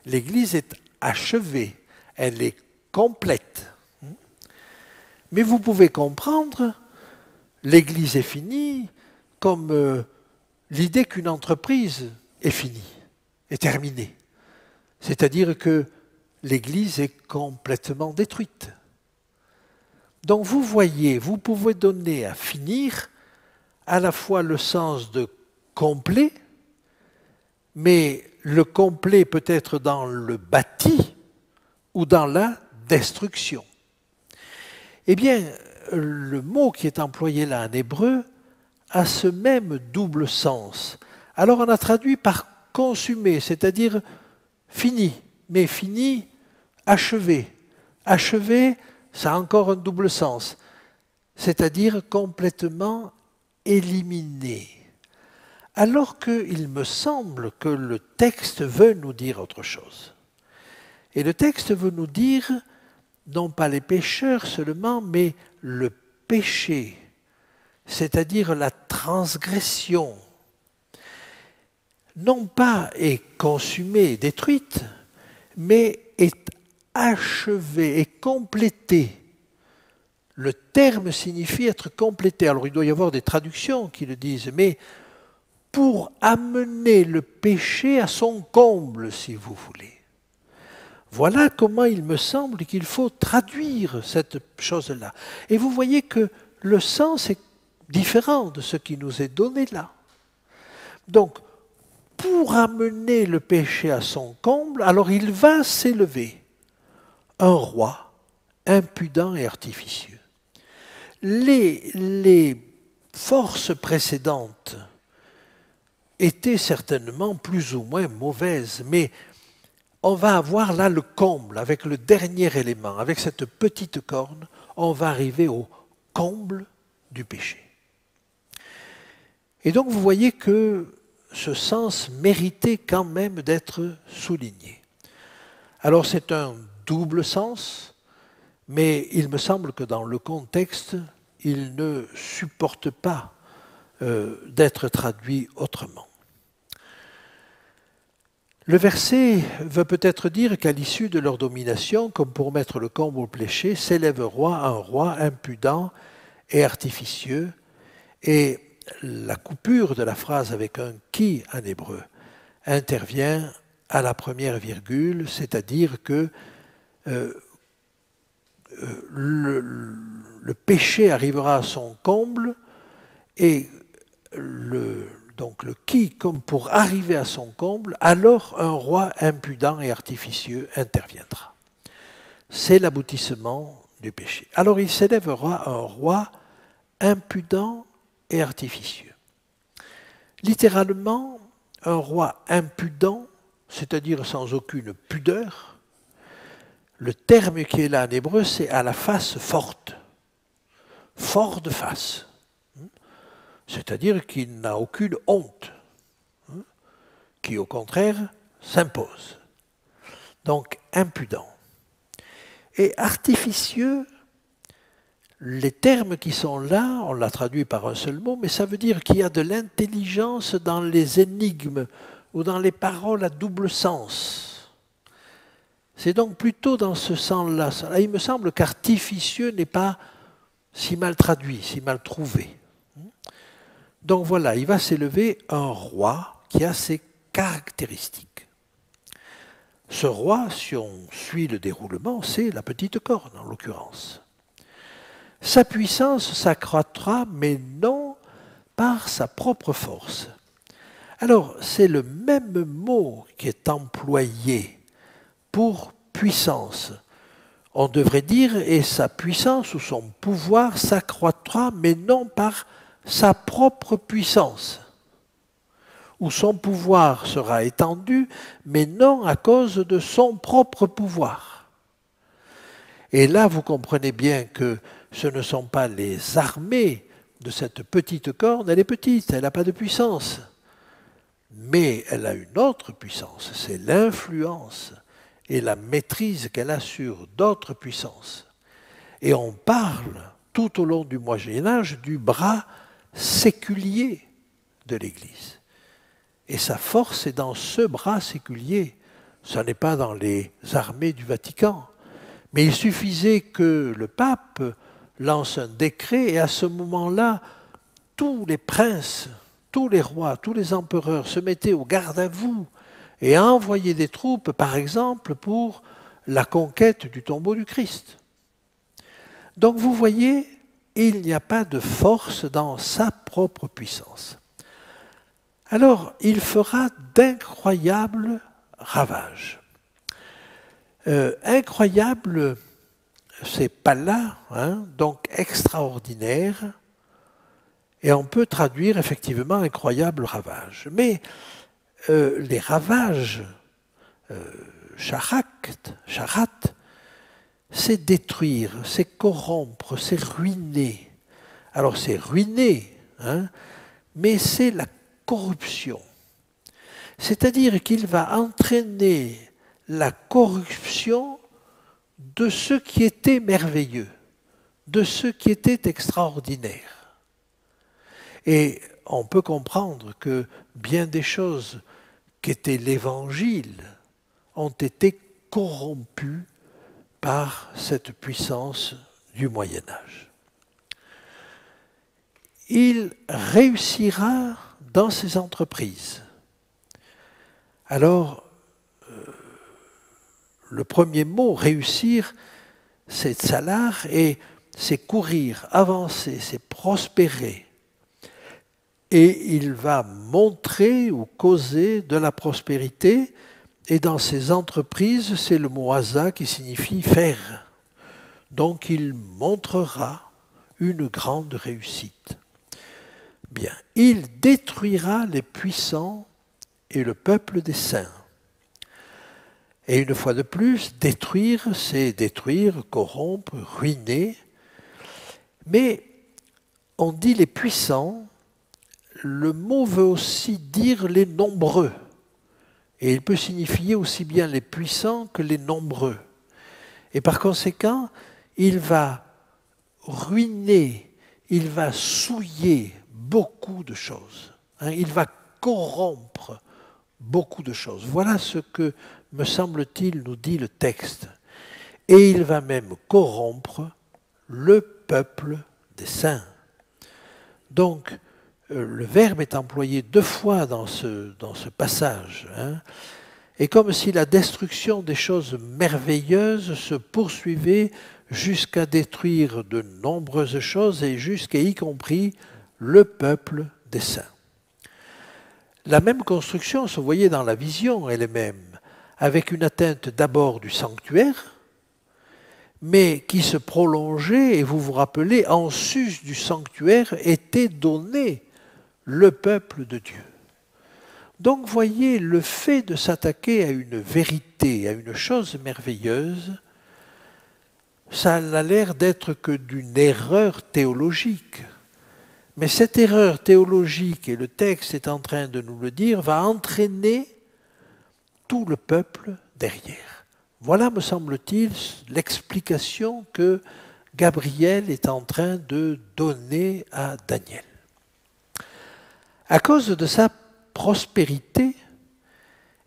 L'Église est achevée, elle est complète. Mais vous pouvez comprendre l'Église est finie comme l'idée qu'une entreprise est finie, est terminée. C'est-à-dire que l'Église est complètement détruite. Donc vous voyez, vous pouvez donner à finir à la fois le sens de complet, mais le complet peut être dans le bâti ou dans la destruction. Eh bien, le mot qui est employé là en hébreu a ce même double sens. Alors on a traduit par consumé, c'est-à-dire fini, mais fini, achevé. Achevé, ça a encore un double sens, c'est-à-dire complètement éliminé. Alors qu'il me semble que le texte veut nous dire autre chose. Et le texte veut nous dire, non pas les pécheurs seulement, mais le péché, c'est-à-dire la transgression, non pas est consumée, détruite, mais est achevée, est complétée. Le terme signifie être complété. Alors il doit y avoir des traductions qui le disent, mais pour amener le péché à son comble, si vous voulez. Voilà comment il me semble qu'il faut traduire cette chose-là. Et vous voyez que le sens est différent de ce qui nous est donné là. Donc, pour amener le péché à son comble, alors il va s'élever un roi impudent et artificieux. Les forces précédentes étaient certainement plus ou moins mauvaises, mais on va avoir là le comble, avec le dernier élément, avec cette petite corne, on va arriver au comble du péché. Et donc vous voyez que ce sens méritait quand même d'être souligné. Alors c'est un double sens, mais il me semble que dans le contexte, il ne supporte pas d'être traduit autrement. Le verset veut peut-être dire qu'à l'issue de leur domination, comme pour mettre le comble au péché, s'élève un roi impudent et artificieux. Et la coupure de la phrase avec un « qui » en hébreu intervient à la première virgule, c'est-à-dire que le péché arrivera à son comble et donc le qui, comme pour arriver à son comble, alors un roi impudent et artificieux interviendra. C'est l'aboutissement du péché. Alors il s'élèvera un roi impudent et artificieux. Littéralement, un roi impudent, c'est-à-dire sans aucune pudeur, le terme qui est là en hébreu, c'est à la face forte, fort de face. C'est-à-dire qu'il n'a aucune honte, qui au contraire s'impose. Donc impudent. Et artificieux, les termes qui sont là, on l'a traduit par un seul mot, mais ça veut dire qu'il y a de l'intelligence dans les énigmes ou dans les paroles à double sens. C'est donc plutôt dans ce sens-là. Il me semble qu'artificieux n'est pas si mal traduit, si mal trouvé. Donc voilà, il va s'élever un roi qui a ces caractéristiques. Ce roi, si on suit le déroulement, c'est la petite corne en l'occurrence. Sa puissance s'accroîtra, mais non par sa propre force. Alors, c'est le même mot qui est employé pour puissance. On devrait dire, et sa puissance ou son pouvoir s'accroîtra, mais non par sa propre puissance, où son pouvoir sera étendu, mais non à cause de son propre pouvoir. Et là, vous comprenez bien que ce ne sont pas les armées de cette petite corne, elle est petite, elle n'a pas de puissance. Mais elle a une autre puissance, c'est l'influence et la maîtrise qu'elle a sur d'autres puissances. Et on parle tout au long du Moyen-Âge du bras séculier de l'Église. Et sa force est dans ce bras séculier. Ce n'est pas dans les armées du Vatican. Mais il suffisait que le pape lance un décret et à ce moment-là, tous les princes, tous les rois, tous les empereurs se mettaient au garde à vous et envoyaient des troupes, par exemple, pour la conquête du tombeau du Christ. Donc vous voyez, il n'y a pas de force dans sa propre puissance. Alors, il fera d'incroyables ravages. Incroyable, c'est pas là, donc extraordinaire, et on peut traduire effectivement incroyable ravage. Mais les ravages, charat, c'est détruire, c'est corrompre, c'est ruiner. Alors c'est ruiner, mais c'est la corruption. C'est-à-dire qu'il va entraîner la corruption de ce qui était merveilleux, de ce qui était extraordinaire. Et on peut comprendre que bien des choses qu'était l'Évangile ont été corrompues par cette puissance du Moyen-Âge. Il réussira dans ses entreprises. Alors, le premier mot, réussir, c'est tsalar et c'est courir, avancer, c'est prospérer. Et il va montrer ou causer de la prospérité. Et dans ses entreprises, c'est le mot haza qui signifie faire. Donc il montrera une grande réussite. Bien, il détruira les puissants et le peuple des saints. Et une fois de plus, détruire, c'est détruire, corrompre, ruiner. Mais on dit les puissants, le mot veut aussi dire les nombreux. Et il peut signifier aussi bien les puissants que les nombreux. Et par conséquent, il va ruiner, il va souiller beaucoup de choses. Il va corrompre beaucoup de choses. Voilà ce que, me semble-t-il, nous dit le texte. Et il va même corrompre le peuple des saints. Donc, le verbe est employé 2 fois dans ce passage. Et comme si la destruction des choses merveilleuses se poursuivait jusqu'à détruire de nombreuses choses et jusqu'à y compris le peuple des saints. La même construction se voyait dans la vision elle-même, avec une atteinte d'abord du sanctuaire, mais qui se prolongeait, et vous vous rappelez, en sus du sanctuaire était donné le peuple de Dieu. Donc voyez, le fait de s'attaquer à une vérité, à une chose merveilleuse, ça n'a l'air d'être que d'une erreur théologique. Mais cette erreur théologique, et le texte est en train de nous le dire, va entraîner tout le peuple derrière. Voilà, me semble-t-il, l'explication que Gabriel est en train de donner à Daniel. À cause de sa prospérité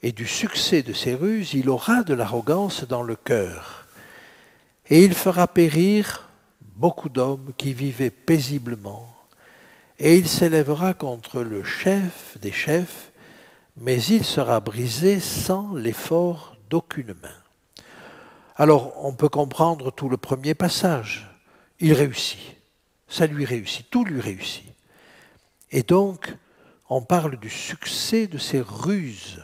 et du succès de ses ruses, il aura de l'arrogance dans le cœur. Et il fera périr beaucoup d'hommes qui vivaient paisiblement. Et il s'élèvera contre le chef des chefs, mais il sera brisé sans l'effort d'aucune main. Alors, on peut comprendre tout le premier passage. Il réussit. Ça lui réussit. Tout lui réussit. Et donc, on parle du succès de ses ruses.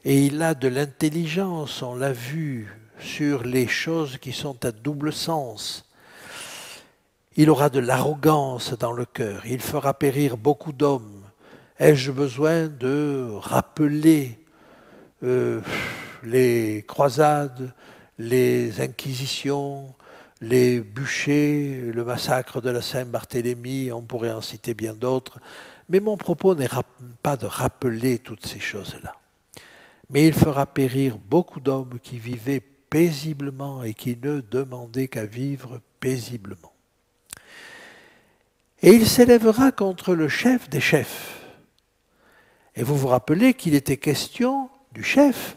Et il a de l'intelligence, on l'a vu, sur les choses qui sont à double sens. Il aura de l'arrogance dans le cœur. Il fera périr beaucoup d'hommes. Ai-je besoin de rappeler les croisades, les inquisitions, les bûchers, le massacre de la Saint-Barthélemy, on pourrait en citer bien d'autres. Mais mon propos n'est pas de rappeler toutes ces choses-là. Mais il fera périr beaucoup d'hommes qui vivaient paisiblement et qui ne demandaient qu'à vivre paisiblement. Et il s'élèvera contre le chef des chefs. Et vous vous rappelez qu'il était question du chef,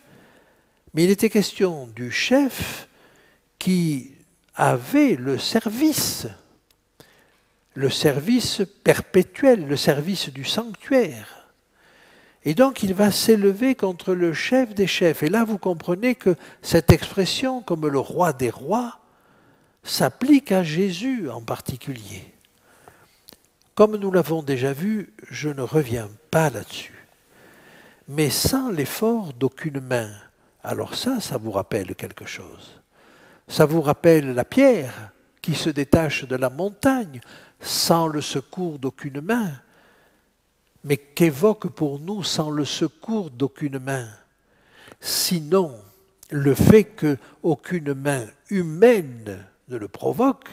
mais il était question du chef qui avait le service perpétuel, le service du sanctuaire. Et donc il va s'élever contre le chef des chefs. Et là vous comprenez que cette expression, comme le roi des rois, s'applique à Jésus en particulier. Comme nous l'avons déjà vu, je ne reviens pas là-dessus. Mais sans l'effort d'aucune main. Alors ça vous rappelle quelque chose. Ça vous rappelle la pierre qui se détache de la montagne sans le secours d'aucune main. Mais qu'évoque pour nous sans le secours d'aucune main? Sinon, le fait qu'aucune main humaine ne le provoque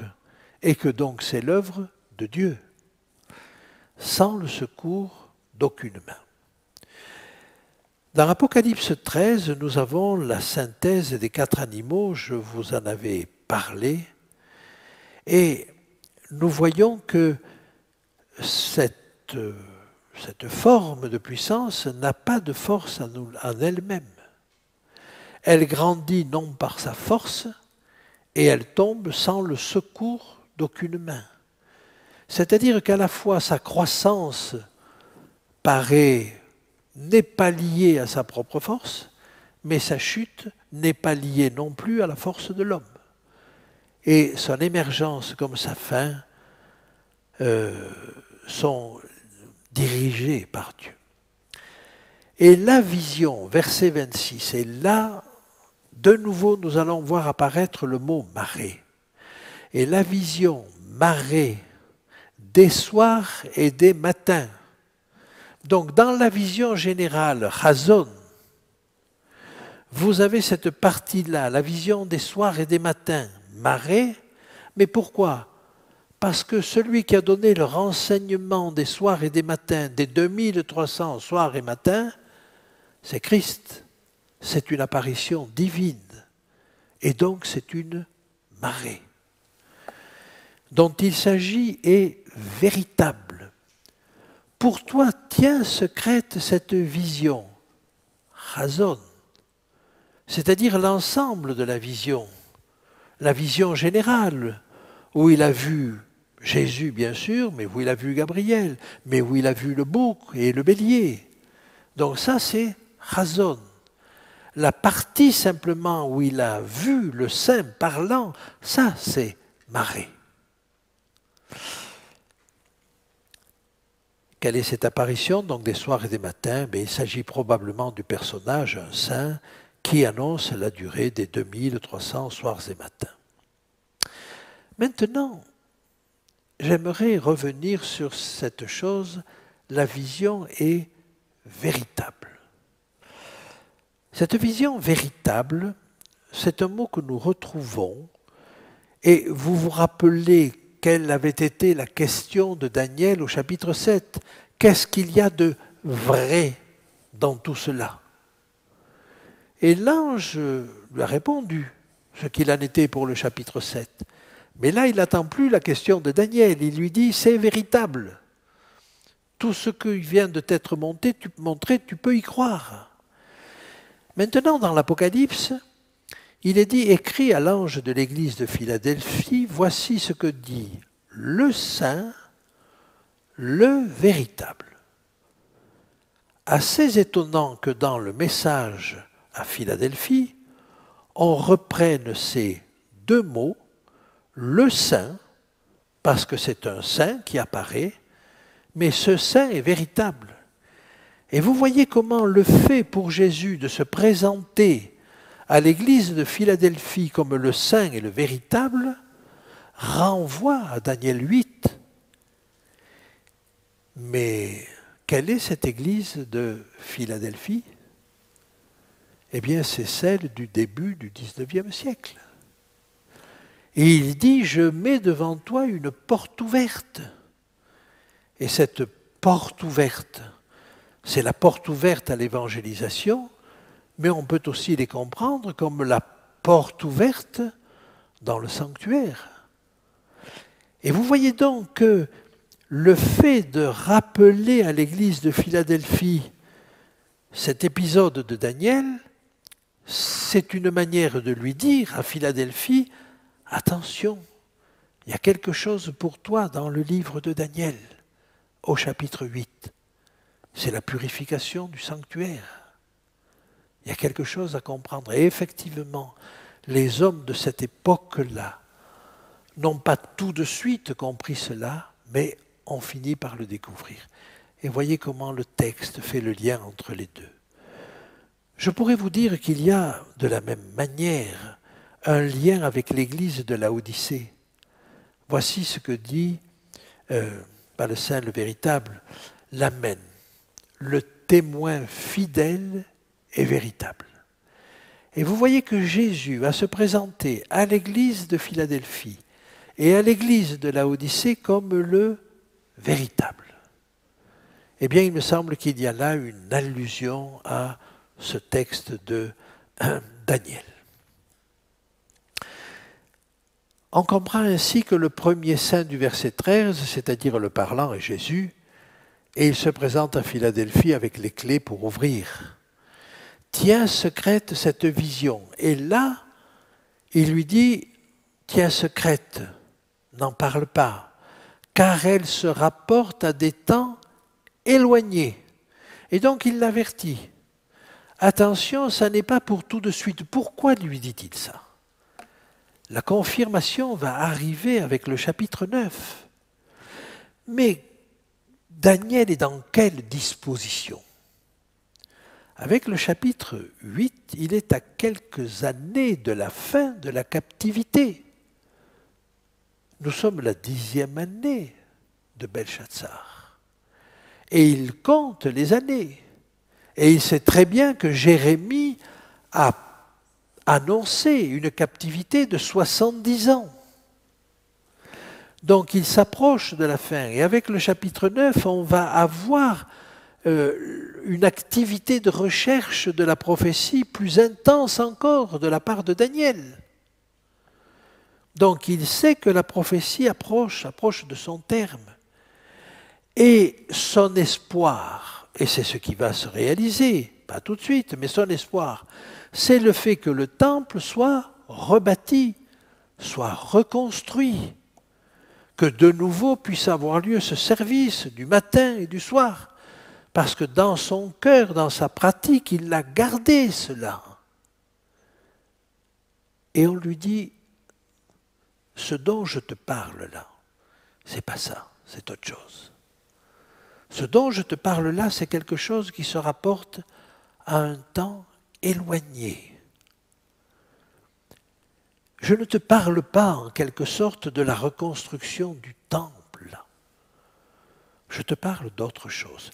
et que donc c'est l'œuvre de Dieu. Sans le secours d'aucune main. Dans l'Apocalypse 13, nous avons la synthèse des 4 animaux, je vous en avais parlé, et nous voyons que cette forme de puissance n'a pas de force en elle-même. Elle grandit non par sa force, et elle tombe sans le secours d'aucune main. C'est-à-dire qu'à la fois sa croissance n'est pas liée à sa propre force, mais sa chute n'est pas liée non plus à la force de l'homme. Et son émergence comme sa fin sont dirigées par Dieu. Et la vision, verset 26, et là, de nouveau, nous allons voir apparaître le mot marée. Et la vision marée des soirs et des matins. Donc, dans la vision générale, Chazon, vous avez cette partie-là, la vision des soirs et des matins, marée. Mais pourquoi? Parce que celui qui a donné le renseignement des soirs et des matins, des 2300 soirs et matins, c'est Christ. C'est une apparition divine. Et donc, c'est une marée dont il s'agit est véritable. pour toi tient secrète cette vision, Chazon, c'est-à-dire l'ensemble de la vision générale, où il a vu Jésus bien sûr, mais où il a vu Gabriel, mais où il a vu le bouc et le bélier. Donc ça c'est Chazon. La partie simplement où il a vu le saint parlant, ça c'est Marée. Quelle est cette apparition donc des soirs et des matins? Il s'agit probablement du personnage, un saint, qui annonce la durée des 2300 soirs et matins. Maintenant, j'aimerais revenir sur cette chose, la vision est véritable. Cette vision véritable, c'est un mot que nous retrouvons, et vous vous rappelez quelle avait été la question de Daniel au chapitre 7. Qu'est-ce qu'il y a de vrai dans tout cela? Et l'ange lui a répondu ce qu'il en était pour le chapitre 7. Mais là, il n'attend plus la question de Daniel. Il lui dit, c'est véritable. Tout ce qui vient de t'être montré, tu peux y croire. Maintenant, dans l'Apocalypse, il est dit, écrit à l'ange de l'église de Philadelphie, voici ce que dit le saint, le véritable. Assez étonnant que dans le message à Philadelphie, on reprenne ces deux mots, le saint, parce que c'est un saint qui apparaît, mais ce saint est véritable. Et vous voyez comment le fait pour Jésus de se présenter à l'église de Philadelphie comme le saint et le véritable renvoie à Daniel 8. Mais quelle est cette église de Philadelphie? Eh bien, c'est celle du début du XIXe siècle. Et il dit, je mets devant toi une porte ouverte. Et cette porte ouverte, c'est la porte ouverte à l'évangélisation, mais on peut aussi les comprendre comme la porte ouverte dans le sanctuaire. Et vous voyez donc que le fait de rappeler à l'église de Philadelphie cet épisode de Daniel, c'est une manière de lui dire à Philadelphie, attention, il y a quelque chose pour toi dans le livre de Daniel, au chapitre 8. C'est la purification du sanctuaire. Il y a quelque chose à comprendre. Et effectivement, les hommes de cette époque-là n'ont pas tout de suite compris cela, mais ont fini par le découvrir. Et voyez comment le texte fait le lien entre les deux. Je pourrais vous dire qu'il y a de la même manière un lien avec l'église de Laodicée. Voici ce que dit, pas le saint, le véritable, l'Amen, le témoin fidèle et véritable. Et vous voyez que Jésus va se présenter à l'église de Philadelphie et à l'église de Laodicée comme le véritable. Eh bien, il me semble qu'il y a là une allusion à ce texte de Daniel. On comprend ainsi que le premier saint du verset 13, c'est-à-dire le parlant, est Jésus, et il se présente à Philadelphie avec les clés pour ouvrir. Tiens secrète cette vision. Et là, il lui dit, tiens secrète, n'en parle pas, car elle se rapporte à des temps éloignés. Et donc il l'avertit. Attention, ça n'est pas pour tout de suite. Pourquoi lui dit-il ça? La confirmation va arriver avec le chapitre 9. Mais Daniel est dans quelle disposition? Avec le chapitre 8, il est à quelques années de la fin de la captivité. Nous sommes la 10e année de Belshazzar. Et il compte les années. Et il sait très bien que Jérémie a annoncé une captivité de 70 ans. Donc il s'approche de la fin. Et avec le chapitre 9, on va avoir une activité de recherche de la prophétie plus intense encore de la part de Daniel. Donc il sait que la prophétie approche de son terme. Et son espoir, et c'est ce qui va se réaliser, pas tout de suite, mais son espoir, c'est le fait que le temple soit rebâti, soit reconstruit, que de nouveau puisse avoir lieu ce service du matin et du soir, parce que dans son cœur, dans sa pratique, il a gardé cela. Et on lui dit, ce dont je te parle là, c'est pas ça, c'est autre chose. Ce dont je te parle là, c'est quelque chose qui se rapporte à un temps éloigné. Je ne te parle pas en quelque sorte de la reconstruction du temple. Je te parle d'autre chose.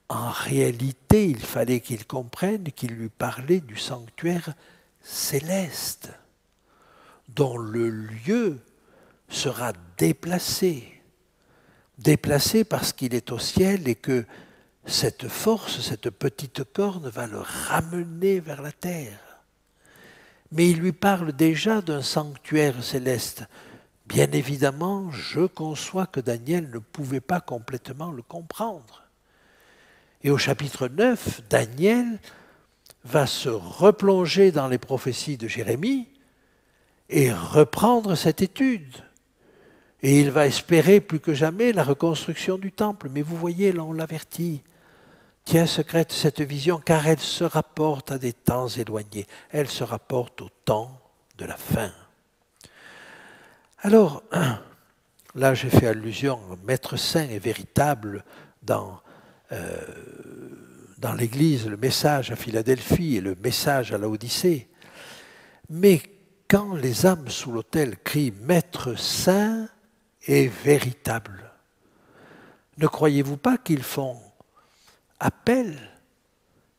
En réalité, il fallait qu'il comprenne qu'il lui parlait du sanctuaire céleste, dont le lieu sera déplacé. Déplacé parce qu'il est au ciel et que cette force, cette petite corne va le ramener vers la terre. Mais il lui parle déjà d'un sanctuaire céleste. Bien évidemment, je conçois que Daniel ne pouvait pas complètement le comprendre. Et au chapitre 9, Daniel va se replonger dans les prophéties de Jérémie et reprendre cette étude. Et il va espérer plus que jamais la reconstruction du temple. Mais vous voyez, là on l'avertit. Tiens secrète cette vision, car elle se rapporte à des temps éloignés. Elle se rapporte au temps de la fin. Alors, là j'ai fait allusion au Maître saint et véritable dans l'Église, le message à Philadelphie et le message à Laodicée. Mais quand les âmes sous l'autel crient « Maître saint et véritable », ne croyez-vous pas qu'ils font appel,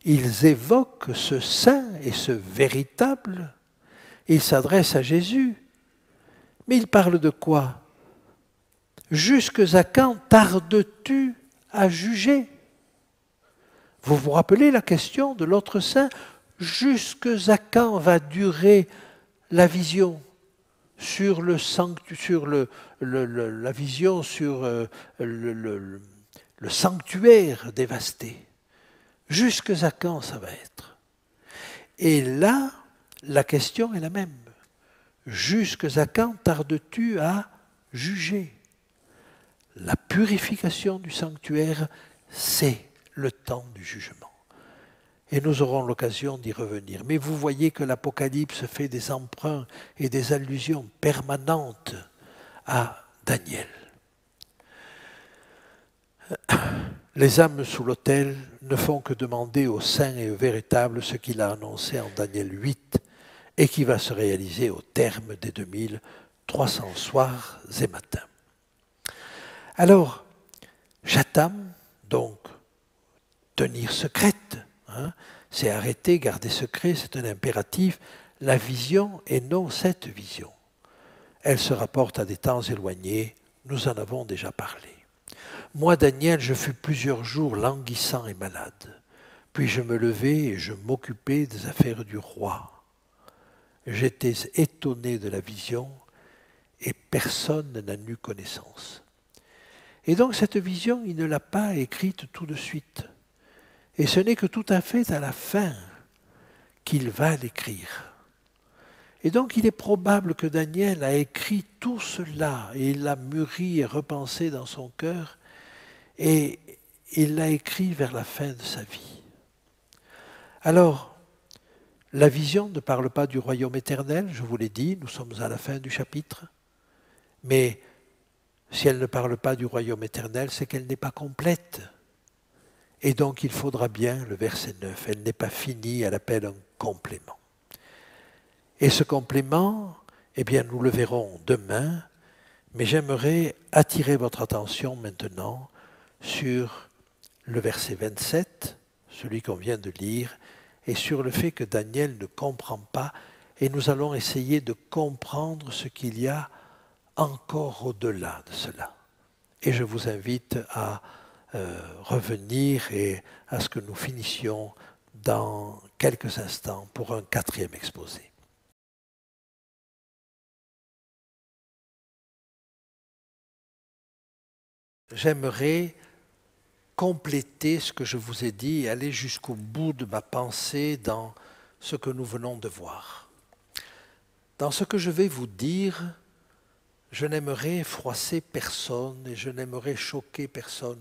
ils évoquent ce saint et ce véritable, ils s'adressent à Jésus. Mais ils parlent de quoi? Jusque à quand tardes-tu à juger? Vous vous rappelez la question de l'autre saint? Jusque à quand va durer la vision sur la vision sur le sanctuaire dévasté? Jusque à quand ça va être? Et là, la question est la même. Jusque à quand tardes-tu à juger? La purification du sanctuaire, c'est le temps du jugement. Et nous aurons l'occasion d'y revenir. Mais vous voyez que l'Apocalypse fait des emprunts et des allusions permanentes à Daniel. Les âmes sous l'autel ne font que demander au saint et au véritable ce qu'il a annoncé en Daniel 8 et qui va se réaliser au terme des 2300 soirs et matins. Alors, j'attends donc tenir secrète, c'est arrêter, garder secret, c'est un impératif, la vision et non cette vision. Elle se rapporte à des temps éloignés, nous en avons déjà parlé. Moi, Daniel, je fus plusieurs jours languissant et malade. Puis je me levai et je m'occupais des affaires du roi. J'étais étonné de la vision et personne n'en eut connaissance. Et donc cette vision, il ne l'a pas écrite tout de suite. Et ce n'est que tout à fait à la fin qu'il va l'écrire. Et donc il est probable que Daniel a écrit tout cela et il l'a mûri et repensé dans son cœur et il l'a écrit vers la fin de sa vie. Alors, la vision ne parle pas du royaume éternel, je vous l'ai dit, nous sommes à la fin du chapitre, mais si elle ne parle pas du royaume éternel, c'est qu'elle n'est pas complète. Et donc il faudra bien, le verset 9, elle n'est pas finie, elle appelle un complément. Et ce complément, eh bien nous le verrons demain, mais j'aimerais attirer votre attention maintenant sur le verset 27, celui qu'on vient de lire, et sur le fait que Daniel ne comprend pas, et nous allons essayer de comprendre ce qu'il y a encore au-delà de cela. Et je vous invite à revenir et à ce que nous finissions dans quelques instants pour un 4e exposé. J'aimerais compléter ce que je vous ai dit et aller jusqu'au bout de ma pensée dans ce que nous venons de voir. Dans ce que je vais vous dire, je n'aimerais froisser personne et je n'aimerais choquer personne.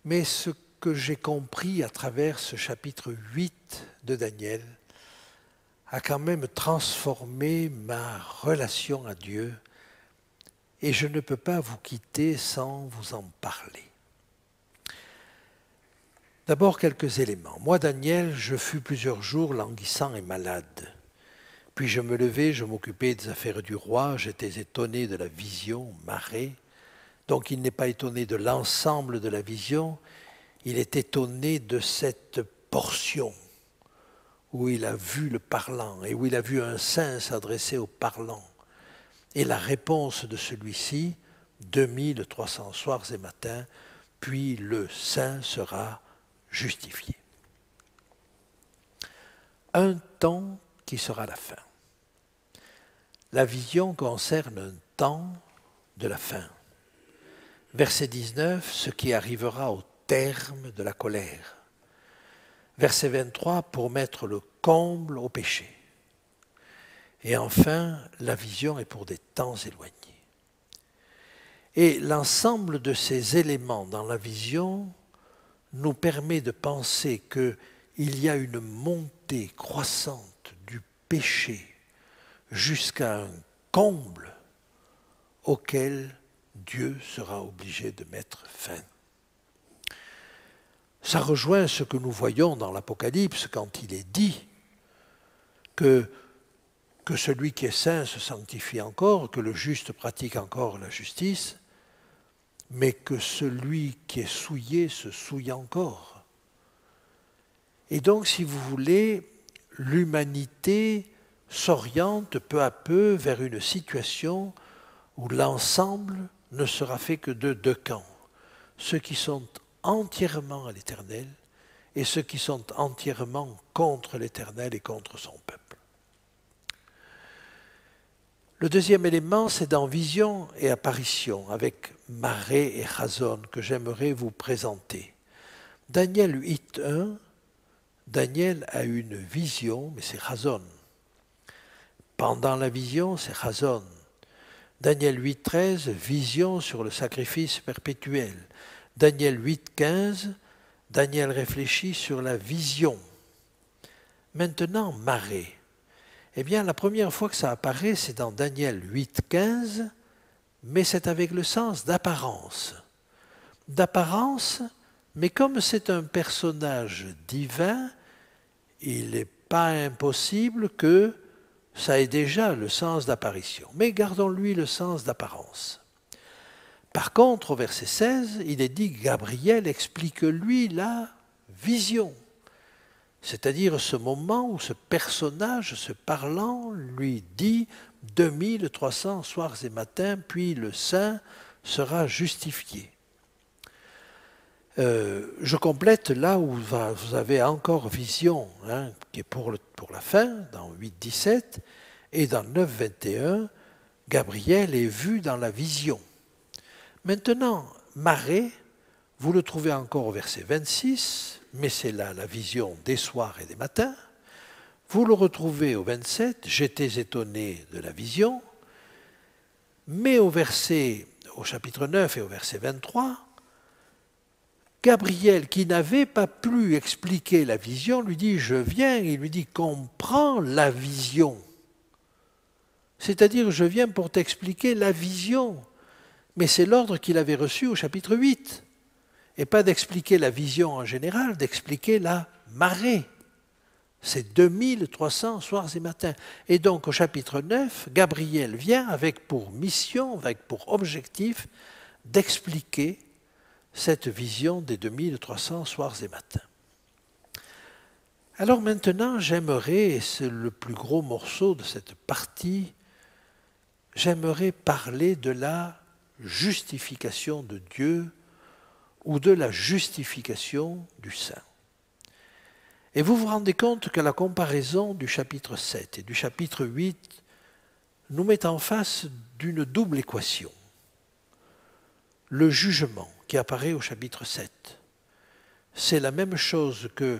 Mais ce que j'ai compris à travers ce chapitre 8 de Daniel a quand même transformé ma relation à Dieu et je ne peux pas vous quitter sans vous en parler. D'abord, quelques éléments. Moi, Daniel, je fus plusieurs jours languissant et malade. Puis je me levai, je m'occupais des affaires du roi, j'étais étonné de la vision, marée. Donc il n'est pas étonné de l'ensemble de la vision, il est étonné de cette portion où il a vu le parlant et où il a vu un saint s'adresser au parlant. Et la réponse de celui-ci, 2300 soirs et matins, puis le saint sera justifié. Un temps qui sera la fin. La vision concerne un temps de la fin. Verset 19, ce qui arrivera au terme de la colère. Verset 23, pour mettre le comble au péché. Et enfin, la vision est pour des temps éloignés. Et l'ensemble de ces éléments dans la vision nous permet de penser qu'il y a une montée croissante du péché jusqu'à un comble auquel Dieu sera obligé de mettre fin. Ça rejoint ce que nous voyons dans l'Apocalypse quand il est dit que celui qui est saint se sanctifie encore, que le juste pratique encore la justice, mais que celui qui est souillé se souille encore. Et donc, si vous voulez, l'humanité s'oriente peu à peu vers une situation où l'ensemble ne sera fait que de deux camps. Ceux qui sont entièrement à l'Éternel et ceux qui sont entièrement contre l'Éternel et contre son peuple. Le deuxième élément, c'est dans vision et apparition, avec marée et chazon, que j'aimerais vous présenter. Daniel 8.1, Daniel a une vision, mais c'est chazon. Pendant la vision, c'est chazon. Daniel 8.13, vision sur le sacrifice perpétuel. Daniel 8.15, Daniel réfléchit sur la vision. Maintenant, marée. Eh bien, la première fois que ça apparaît, c'est dans Daniel 8.15, mais c'est avec le sens d'apparence. D'apparence, mais comme c'est un personnage divin, il n'est pas impossible que ça ait déjà le sens d'apparition. Mais gardons-lui le sens d'apparence. Par contre, au verset 16, il est dit « Gabriel explique-lui la vision ». C'est-à-dire ce moment où ce personnage, ce parlant, lui dit « 2300 soirs et matins, puis le saint sera justifié ». Je complète là où vous avez encore vision, qui est pour la fin, dans 8.17, et dans 9.21, Gabriel est vu dans la vision. Maintenant, marée, vous le trouvez encore au verset 26, mais c'est là la vision des soirs et des matins. Vous le retrouvez au 27, j'étais étonné de la vision, mais au chapitre 9 et au verset 23, Gabriel, qui n'avait pas pu expliquer la vision, lui dit « Je viens », il lui dit « Comprends la vision ». C'est-à-dire « Je viens pour t'expliquer la vision ». Mais c'est l'ordre qu'il avait reçu au chapitre 8. Et pas d'expliquer la vision en général, d'expliquer la marée. C'est 2300 soirs et matins. Et donc au chapitre 9, Gabriel vient avec pour mission, avec pour objectif d'expliquer cette vision des 2300 soirs et matins. Alors maintenant, j'aimerais, et c'est le plus gros morceau de cette partie, j'aimerais parler de la justification de Dieu ou de la justification du saint. Et vous vous rendez compte que la comparaison du chapitre 7 et du chapitre 8 nous met en face d'une double équation. Le jugement, qui apparaît au chapitre 7. C'est la même chose que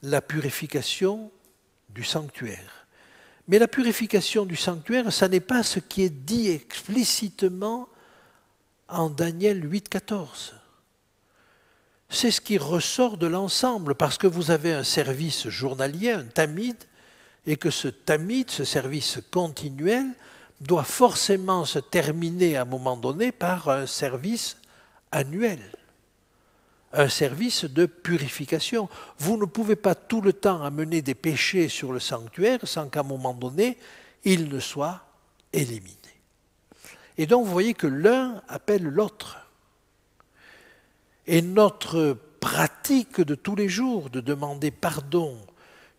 la purification du sanctuaire. Mais la purification du sanctuaire, ça n'est pas ce qui est dit explicitement en Daniel 8,14. C'est ce qui ressort de l'ensemble, parce que vous avez un service journalier, un tamid, et que ce tamid, ce service continuel, doit forcément se terminer à un moment donné par un service annuel, un service de purification. Vous ne pouvez pas tout le temps amener des péchés sur le sanctuaire sans qu'à un moment donné, ils ne soient éliminés. Et donc vous voyez que l'un appelle l'autre. Et notre pratique de tous les jours de demander pardon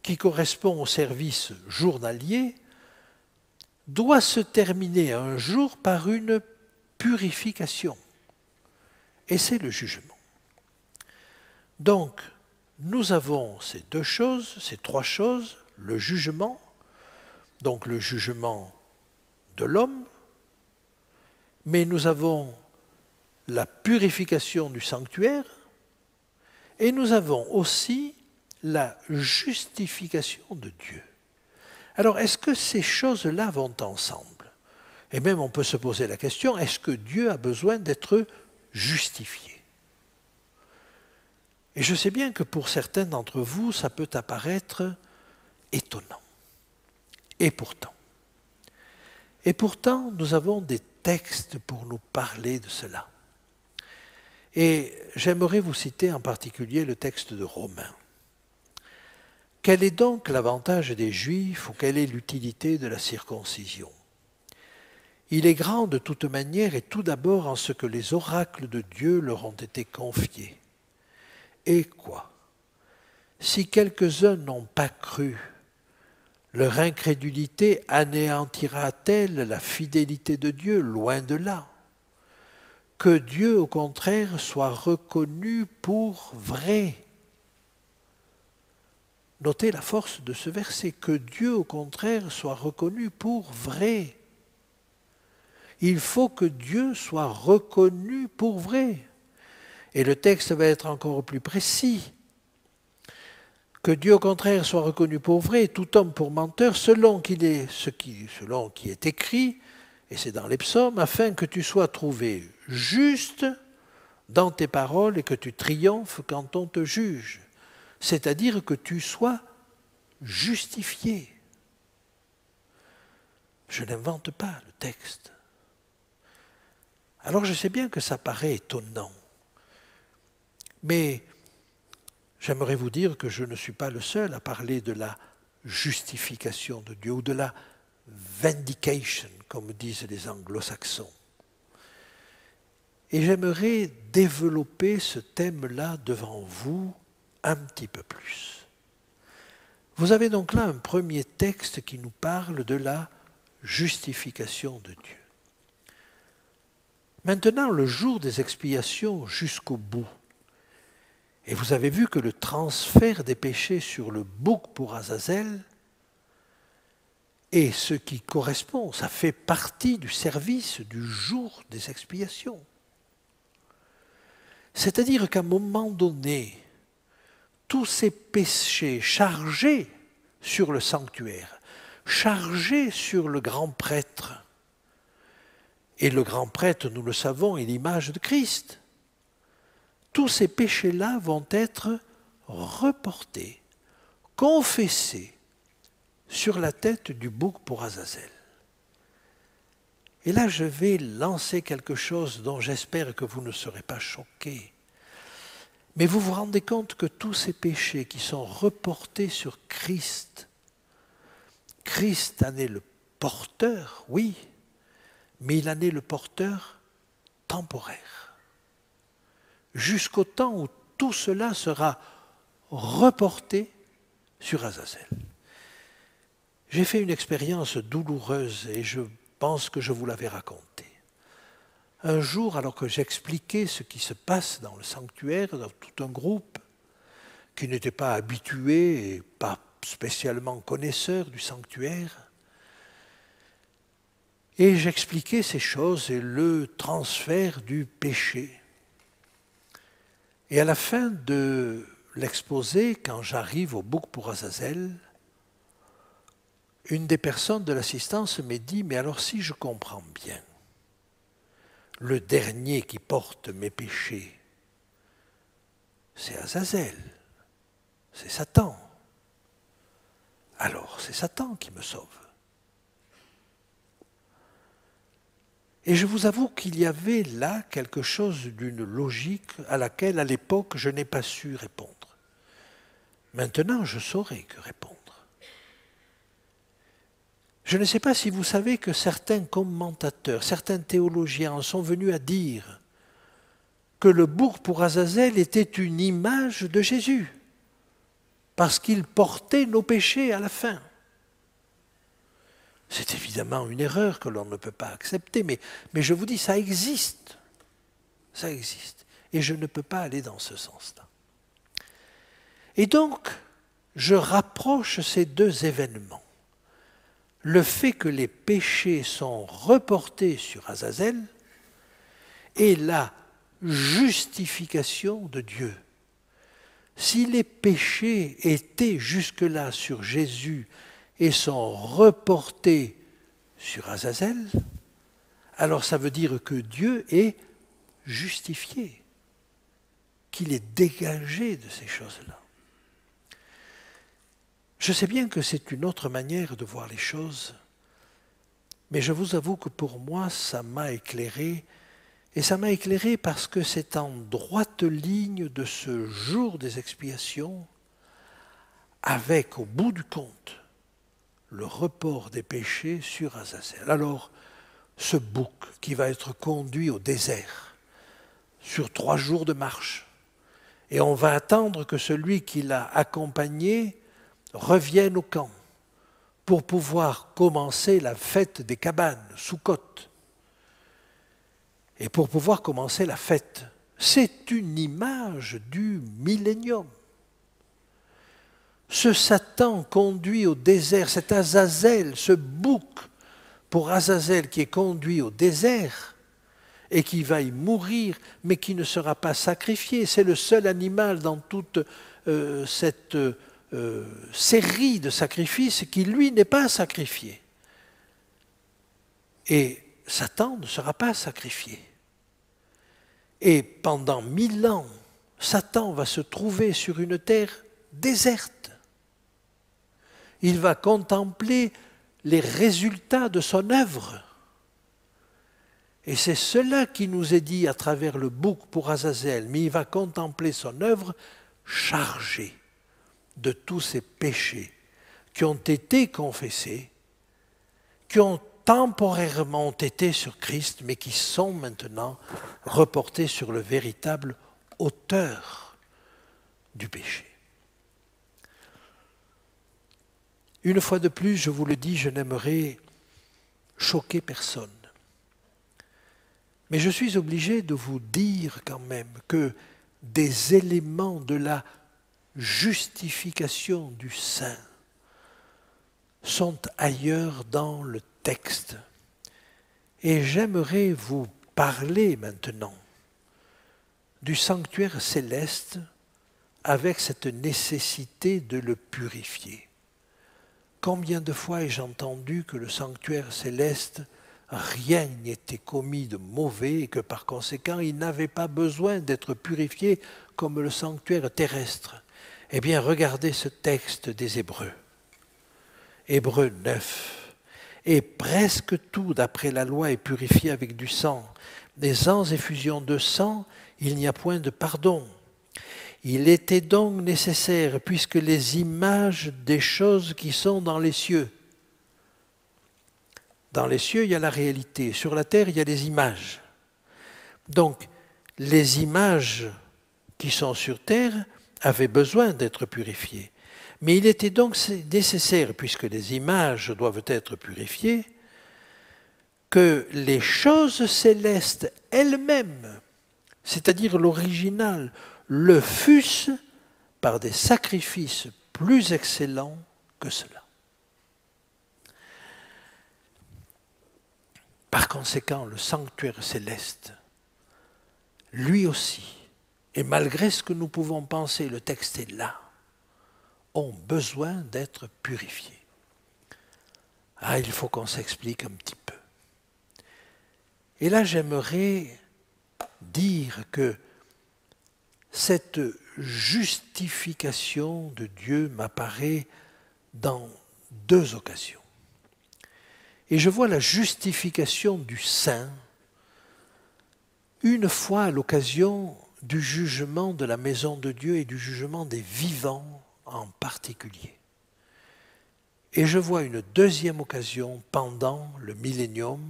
qui correspond au service journalier doit se terminer un jour par une purification. Et c'est le jugement. Donc, nous avons ces deux choses, ces trois choses, le jugement, donc le jugement de l'homme, mais nous avons la purification du sanctuaire et nous avons aussi la justification de Dieu. Alors, est-ce que ces choses-là vont ensemble? Et même on peut se poser la question, est-ce que Dieu a besoin d'être justifié? Et je sais bien que pour certains d'entre vous, ça peut apparaître étonnant. Et pourtant, nous avons des textes pour nous parler de cela. Et j'aimerais vous citer en particulier le texte de Romains. Quel est donc l'avantage des Juifs ou quelle est l'utilité de la circoncision? Il est grand de toute manière et tout d'abord en ce que les oracles de Dieu leur ont été confiés. Et quoi? Si quelques-uns n'ont pas cru, leur incrédulité anéantira-t-elle la fidélité de Dieu? Loin de là. Que Dieu, au contraire, soit reconnu pour vrai. Notez la force de ce verset, que Dieu, au contraire, soit reconnu pour vrai. Il faut que Dieu soit reconnu pour vrai. Et le texte va être encore plus précis. Que Dieu, au contraire, soit reconnu pour vrai, tout homme pour menteur, selon qui est écrit, et c'est dans les psaumes, afin que tu sois trouvé juste dans tes paroles et que tu triomphes quand on te juge. C'est-à-dire que tu sois justifié. Je n'invente pas le texte. Alors je sais bien que ça paraît étonnant, mais j'aimerais vous dire que je ne suis pas le seul à parler de la justification de Dieu ou de la vindication, comme disent les anglo-saxons. Et j'aimerais développer ce thème-là devant vous un petit peu plus. Vous avez donc là un premier texte qui nous parle de la justification de Dieu. Maintenant, le jour des expiations jusqu'au bout, et vous avez vu que le transfert des péchés sur le bouc pour Azazel est ce qui correspond, ça fait partie du service du jour des expiations. C'est-à-dire qu'à un moment donné, tous ces péchés chargés sur le sanctuaire, chargés sur le grand prêtre, et le grand prêtre, nous le savons, est l'image de Christ, tous ces péchés-là vont être reportés, confessés sur la tête du bouc pour Azazel. Et là, je vais lancer quelque chose dont j'espère que vous ne serez pas choqués. Mais vous vous rendez compte que tous ces péchés qui sont reportés sur Christ, Christ en est le porteur, oui, mais il en est le porteur temporaire. Jusqu'au temps où tout cela sera reporté sur Azazel. J'ai fait une expérience douloureuse et je pense que je vous l'avais racontée. Un jour, alors que j'expliquais ce qui se passe dans le sanctuaire, dans tout un groupe qui n'était pas habitué et pas spécialement connaisseur du sanctuaire, et j'expliquais ces choses et le transfert du péché. Et à la fin de l'exposé, quand j'arrive au bouc pour Azazel, une des personnes de l'assistance me dit « Mais alors si je comprends bien, le dernier qui porte mes péchés, c'est Azazel, c'est Satan. Alors c'est Satan qui me sauve. » Et je vous avoue qu'il y avait là quelque chose d'une logique à laquelle, à l'époque, je n'ai pas su répondre. Maintenant, je saurais que répondre. Je ne sais pas si vous savez que certains commentateurs, certains théologiens en sont venus à dire que le bouc pour Azazel était une image de Jésus, parce qu'il portait nos péchés à la fin. C'est évidemment une erreur que l'on ne peut pas accepter, mais je vous dis, ça existe. Ça existe. Et je ne peux pas aller dans ce sens-là. Et donc, je rapproche ces deux événements. Le fait que les péchés sont reportés sur Azazel et la justification de Dieu. Si les péchés étaient jusque-là sur Jésus et sont reportés sur Azazel, alors ça veut dire que Dieu est justifié, qu'il est dégagé de ces choses-là. Je sais bien que c'est une autre manière de voir les choses, mais je vous avoue que pour moi, ça m'a éclairé, et ça m'a éclairé parce que c'est en droite ligne de ce jour des expiations, avec, au bout du compte, le report des péchés sur Azazel. Alors, ce bouc qui va être conduit au désert, sur 3 jours de marche, et on va attendre que celui qui l'a accompagné reviennent au camp pour pouvoir commencer la fête des cabanes, Soukhot. Et pour pouvoir commencer la fête, c'est une image du millénium. Ce Satan conduit au désert, cet Azazel, ce bouc pour Azazel qui est conduit au désert et qui va y mourir, mais qui ne sera pas sacrifié. C'est le seul animal dans toute cette série de sacrifices qui, lui, n'est pas sacrifié. Et Satan ne sera pas sacrifié. Et pendant 1000 ans, Satan va se trouver sur une terre déserte. Il va contempler les résultats de son œuvre. Et c'est cela qui nous est dit à travers le bouc pour Azazel, mais il va contempler son œuvre chargée de tous ces péchés qui ont été confessés, qui ont temporairement été sur Christ, mais qui sont maintenant reportés sur le véritable auteur du péché. Une fois de plus, je vous le dis, je n'aimerais choquer personne. Mais je suis obligé de vous dire quand même que des éléments de la justification du saint sont ailleurs dans le texte. Et j'aimerais vous parler maintenant du sanctuaire céleste avec cette nécessité de le purifier. Combien de fois ai-je entendu que le sanctuaire céleste, rien n'était commis de mauvais et que par conséquent, il n'avait pas besoin d'être purifié comme le sanctuaire terrestre. Eh bien, regardez ce texte des Hébreux. Hébreux 9. Et presque tout, d'après la loi, est purifié avec du sang. Mais sans effusion de sang, il n'y a point de pardon. Il était donc nécessaire, puisque les images des choses qui sont dans les cieux. Dans les cieux, il y a la réalité. Sur la terre, il y a les images. Donc, les images qui sont sur terre avaient besoin d'être purifiées. Mais il était donc nécessaire, puisque les images doivent être purifiées, que les choses célestes elles-mêmes, c'est-à-dire l'original, le fussent par des sacrifices plus excellents que cela. Par conséquent, le sanctuaire céleste, lui aussi, et malgré ce que nous pouvons penser, le texte est là, ont besoin d'être purifiés. Ah, il faut qu'on s'explique un petit peu. Et là, j'aimerais dire que cette justification de Dieu m'apparaît dans deux occasions. Et je vois la justification du saint une fois à l'occasion du jugement de la maison de Dieu et du jugement des vivants en particulier. Et je vois une deuxième occasion pendant le millénium,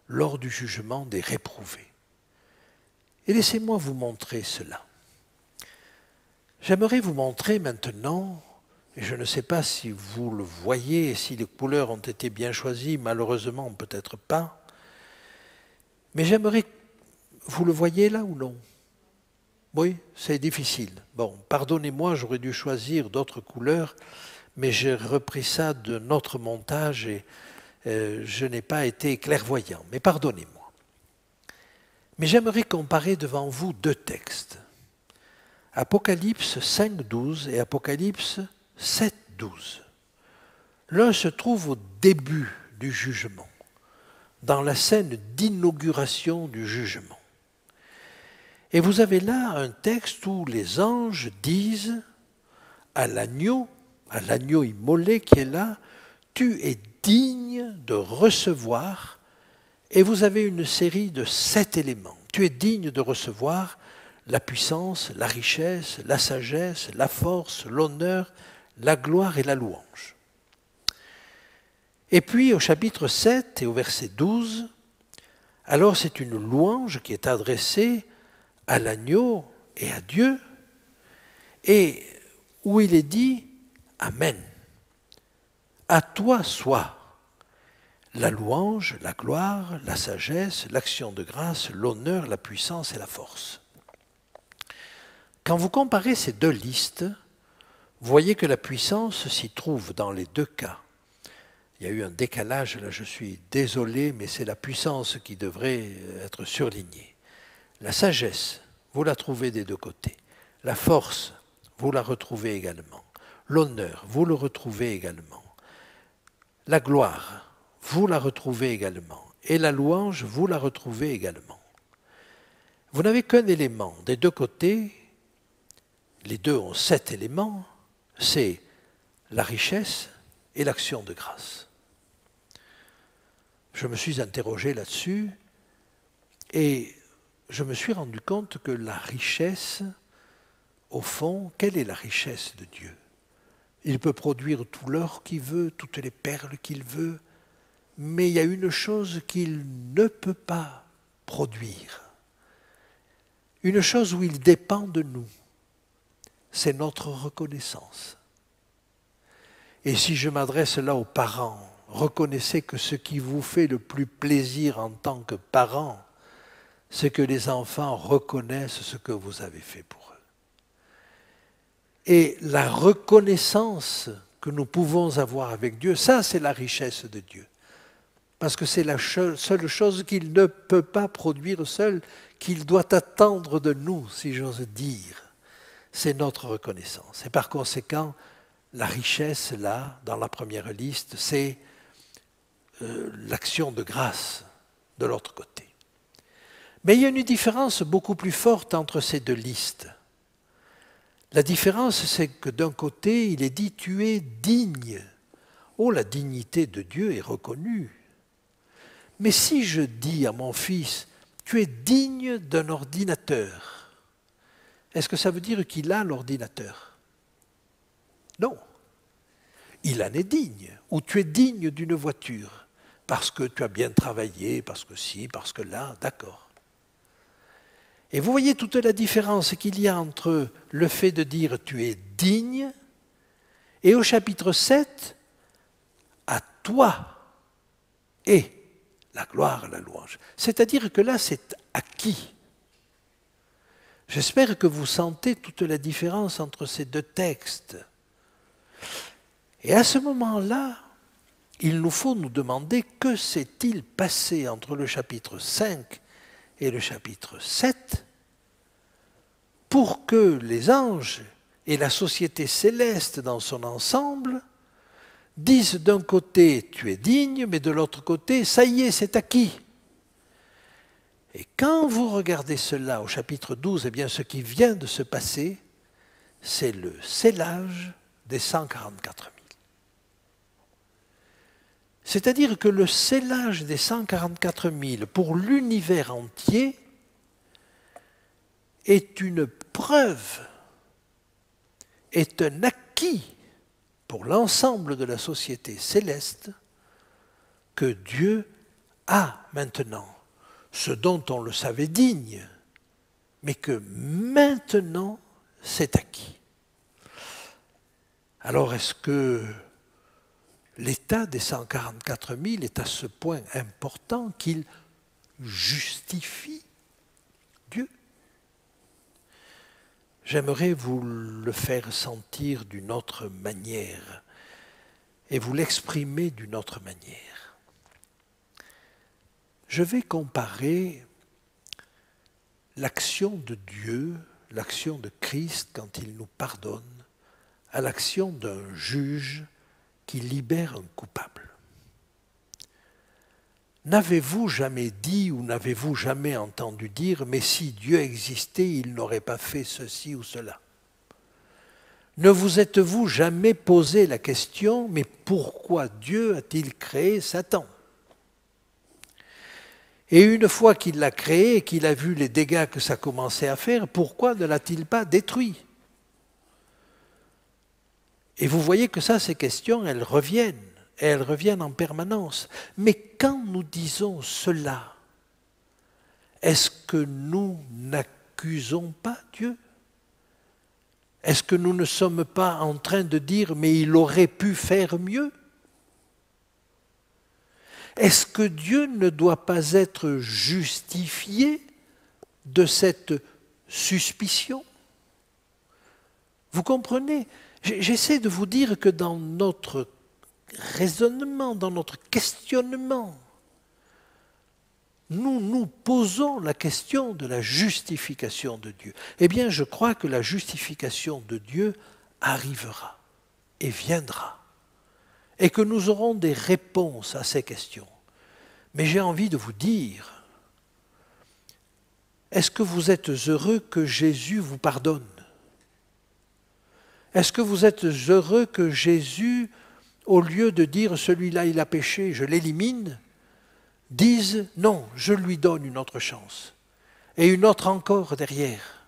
lors du jugement des réprouvés. Et laissez-moi vous montrer cela. J'aimerais vous montrer maintenant, et je ne sais pas si vous le voyez, si les couleurs ont été bien choisies, malheureusement peut-être pas, mais j'aimerais, vous le voyez là ou non? Oui, c'est difficile. Bon, pardonnez-moi, j'aurais dû choisir d'autres couleurs, mais j'ai repris ça de notre montage et je n'ai pas été clairvoyant, mais pardonnez-moi. Mais j'aimerais comparer devant vous deux textes. Apocalypse 5.12 et Apocalypse 7.12. L'un se trouve au début du jugement, dans la scène d'inauguration du jugement. Et vous avez là un texte où les anges disent à l'agneau immolé qui est là, tu es digne de recevoir, et vous avez une série de 7 éléments. Tu es digne de recevoir la puissance, la richesse, la sagesse, la force, l'honneur, la gloire et la louange. Et puis au chapitre 7 et au verset 12, alors c'est une louange qui est adressée à l'agneau et à Dieu, et où il est dit « Amen ». À toi soit la louange, la gloire, la sagesse, l'action de grâce, l'honneur, la puissance et la force. Quand vous comparez ces deux listes, vous voyez que la puissance s'y trouve dans les deux cas. Il y a eu un décalage, là je suis désolé, mais c'est la puissance qui devrait être surlignée. La sagesse, vous la trouvez des deux côtés. La force, vous la retrouvez également. L'honneur, vous le retrouvez également. La gloire, vous la retrouvez également. Et la louange, vous la retrouvez également. Vous n'avez qu'un élément des deux côtés, les deux ont 7 éléments, c'est la richesse et l'action de grâce. Je me suis interrogé là-dessus et je me suis rendu compte que la richesse, au fond, quelle est la richesse de Dieu? Il peut produire tout l'or qu'il veut, toutes les perles qu'il veut, mais il y a une chose qu'il ne peut pas produire. Une chose où il dépend de nous, c'est notre reconnaissance. Et si je m'adresse là aux parents, reconnaissez que ce qui vous fait le plus plaisir en tant que parents, c'est que les enfants reconnaissent ce que vous avez fait pour eux. Et la reconnaissance que nous pouvons avoir avec Dieu, ça c'est la richesse de Dieu. Parce que c'est la seule chose qu'il ne peut pas produire seul, qu'il doit attendre de nous, si j'ose dire. C'est notre reconnaissance. Et par conséquent, la richesse, là, dans la première liste, c'est l'action de grâce de l'autre côté. Mais il y a une différence beaucoup plus forte entre ces deux listes. La différence, c'est que d'un côté, il est dit « tu es digne ». Oh, la dignité de Dieu est reconnue. Mais si je dis à mon fils « tu es digne d'un ordinateur », est-ce que ça veut dire qu'il a l'ordinateur? Non. Il en est digne. Ou tu es digne d'une voiture, parce que tu as bien travaillé, parce que si, parce que là, d'accord. Et vous voyez toute la différence qu'il y a entre le fait de dire « tu es digne » et au chapitre 7, « à toi est la gloire, la louange ». C'est-à-dire que là, c'est acquis. J'espère que vous sentez toute la différence entre ces deux textes. Et à ce moment-là, il nous faut nous demander que s'est-il passé entre le chapitre 5 et le chapitre 7 pour que les anges et la société céleste dans son ensemble disent d'un côté « tu es digne », mais de l'autre côté « ça y est, c'est acquis ». Et quand vous regardez cela au chapitre 12, eh bien ce qui vient de se passer, c'est le scellage des 144 000. C'est-à-dire que le scellage des 144 000 pour l'univers entier est une preuve, est un acquis pour l'ensemble de la société céleste que Dieu a maintenant ce dont on le savait digne, mais que maintenant c'est acquis. Alors est-ce que l'état des 144 000 est à ce point important qu'il justifie Dieu? J'aimerais vous le faire sentir d'une autre manière et vous l'exprimer d'une autre manière. Je vais comparer l'action de Dieu, l'action de Christ quand il nous pardonne, à l'action d'un juge qui libère un coupable. N'avez-vous jamais dit ou n'avez-vous jamais entendu dire « mais si Dieu existait, il n'aurait pas fait ceci ou cela » ? Ne vous êtes-vous jamais posé la question « mais pourquoi Dieu a-t-il créé Satan ?» Et une fois qu'il l'a créé et qu'il a vu les dégâts que ça commençait à faire, pourquoi ne l'a-t-il pas détruit? Et vous voyez que ça, ces questions, elles reviennent en permanence. Mais quand nous disons cela, est-ce que nous n'accusons pas Dieu? Est-ce que nous ne sommes pas en train de dire « mais il aurait pu faire mieux » ? Est-ce que Dieu ne doit pas être justifié de cette suspicion? Vous comprenez? J'essaie de vous dire que dans notre raisonnement, dans notre questionnement, nous nous posons la question de la justification de Dieu. Eh bien, je crois que la justification de Dieu arrivera et viendra, et que nous aurons des réponses à ces questions. Mais j'ai envie de vous dire, est-ce que vous êtes heureux que Jésus vous pardonne? Est-ce que vous êtes heureux que Jésus, au lieu de dire « celui-là il a péché, je l'élimine », dise « non, je lui donne une autre chance » et une autre encore derrière.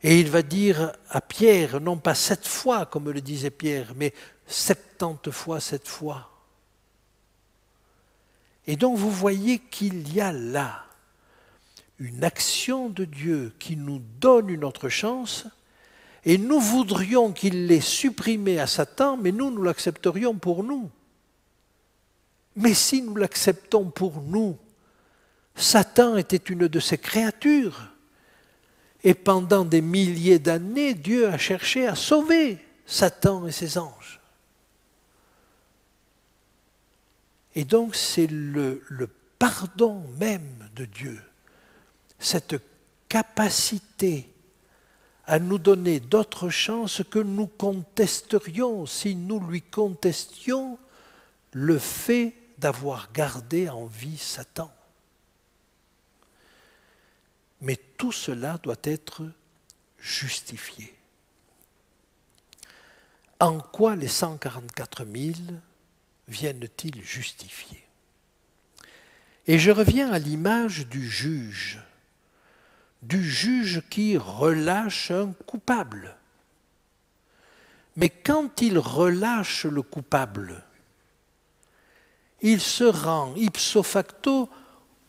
Et il va dire à Pierre, non pas 7 fois comme le disait Pierre, mais 70 fois 7 fois. Et donc vous voyez qu'il y a là une action de Dieu qui nous donne une autre chance, et nous voudrions qu'il l'ait supprimé à Satan, mais nous l'accepterions pour nous. Mais si nous l'acceptons pour nous, Satan était une de ses créatures. Et pendant des milliers d'années, Dieu a cherché à sauver Satan et ses anges. Et donc c'est le pardon même de Dieu, cette capacité à nous donner d'autres chances que nous contesterions si nous lui contestions le fait d'avoir gardé en vie Satan. Mais tout cela doit être justifié. En quoi les 144 000 viennent-ils justifier? Et je reviens à l'image du juge qui relâche un coupable. Mais quand il relâche le coupable, il se rend ipso facto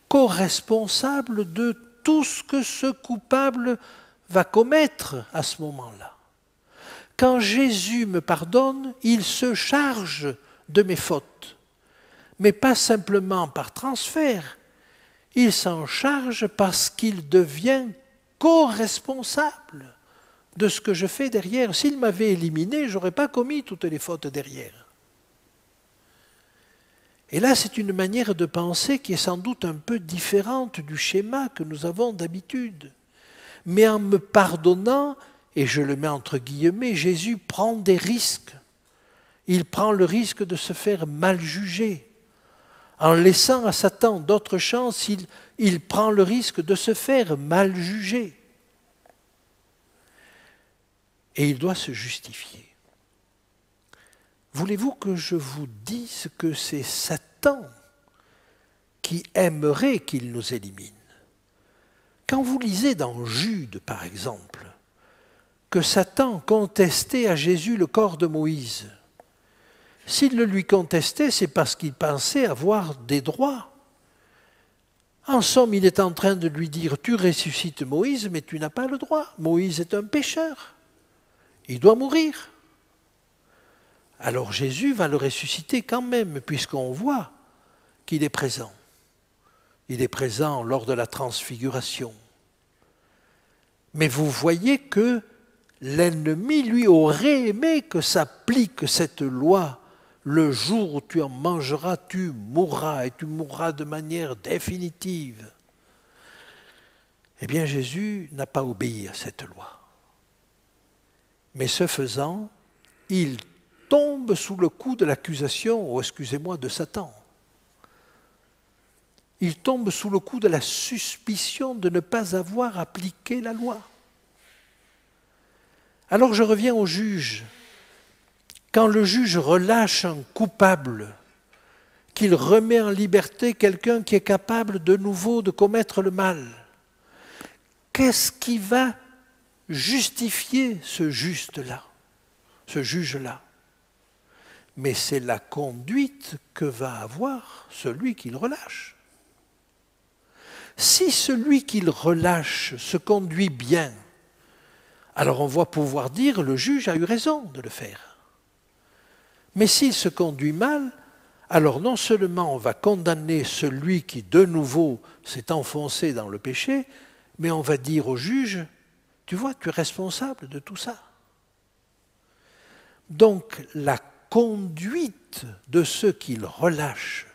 co-responsable de tout ce que ce coupable va commettre à ce moment-là. Quand Jésus me pardonne, il se charge de mes fautes, mais pas simplement par transfert, il s'en charge parce qu'il devient co-responsable de ce que je fais derrière. S'il m'avait éliminé, je n'aurais pas commis toutes les fautes derrière. Et là, c'est une manière de penser qui est sans doute un peu différente du schéma que nous avons d'habitude. Mais en me pardonnant, et je le mets entre guillemets, Jésus prend des risques. Il prend le risque de se faire mal juger. En laissant à Satan d'autres chances, il prend le risque de se faire mal juger. Et il doit se justifier. Voulez-vous que je vous dise que c'est Satan qui aimerait qu'il nous élimine? Quand vous lisez dans Jude, par exemple, que Satan contestait à Jésus le corps de Moïse, s'il le lui contestait, c'est parce qu'il pensait avoir des droits. En somme, il est en train de lui dire, tu ressuscites Moïse, mais tu n'as pas le droit. Moïse est un pécheur. Il doit mourir. Alors Jésus va le ressusciter quand même, puisqu'on voit qu'il est présent. Il est présent lors de la transfiguration. Mais vous voyez que l'ennemi, lui, aurait aimé que s'applique cette loi. Le jour où tu en mangeras, tu mourras, et tu mourras de manière définitive. Eh bien, Jésus n'a pas obéi à cette loi. Mais ce faisant, il tombe sous le coup de l'accusation, excusez-moi, de Satan. Il tombe sous le coup de la suspicion de ne pas avoir appliqué la loi. Alors je reviens au juge. Quand le juge relâche un coupable, qu'il remet en liberté quelqu'un qui est capable de nouveau de commettre le mal, qu'est-ce qui va justifier ce juste-là, ce juge-là? Mais c'est la conduite que va avoir celui qu'il relâche. Si celui qu'il relâche se conduit bien, alors on va pouvoir dire le juge a eu raison de le faire. Mais s'il se conduit mal, alors non seulement on va condamner celui qui de nouveau s'est enfoncé dans le péché, mais on va dire au juge, tu vois, tu es responsable de tout ça. Donc la conduite de ceux qu'il relâche,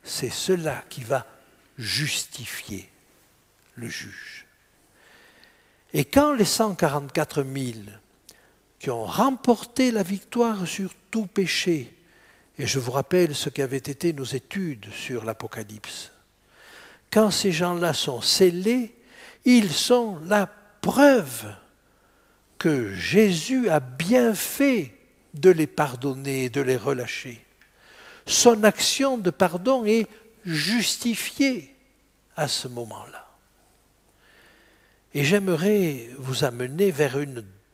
c'est cela qui va justifier le juge. Et quand les 144 000 qui ont remporté la victoire sur tout péché, et je vous rappelle ce qu'avaient été nos études sur l'Apocalypse, quand ces gens-là sont scellés, ils sont la preuve que Jésus a bien fait de les pardonner et de les relâcher. Son action de pardon est justifiée à ce moment-là. Et j'aimerais vous amener vers un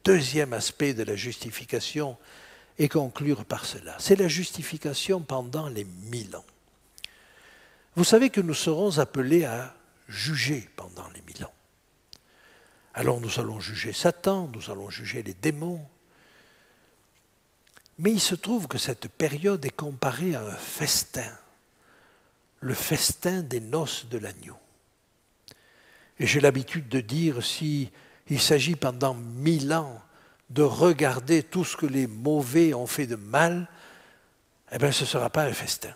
deuxième aspect de la justification et conclure par cela. C'est la justification pendant les 1000 ans. Vous savez que nous serons appelés à juger pendant les 1000 ans. Alors nous allons juger Satan, nous allons juger les démons. Mais il se trouve que cette période est comparée à un festin, le festin des noces de l'agneau. Et j'ai l'habitude de dire, s'il s'agit pendant 1000 ans de regarder tout ce que les mauvais ont fait de mal, eh bien ce ne sera pas un festin.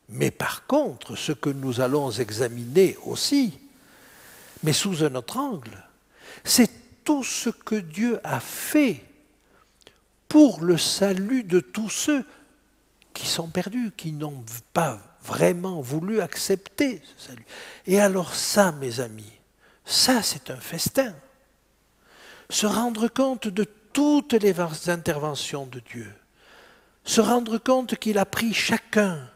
Mais par contre, ce que nous allons examiner aussi, mais sous un autre angle, c'est tout ce que Dieu a fait pour le salut de tous ceux qui sont perdus, qui n'ont pas vraiment voulu accepter ce salut. Et alors ça, mes amis, ça c'est un festin. Se rendre compte de toutes les interventions de Dieu. Se rendre compte qu'il a pris chacun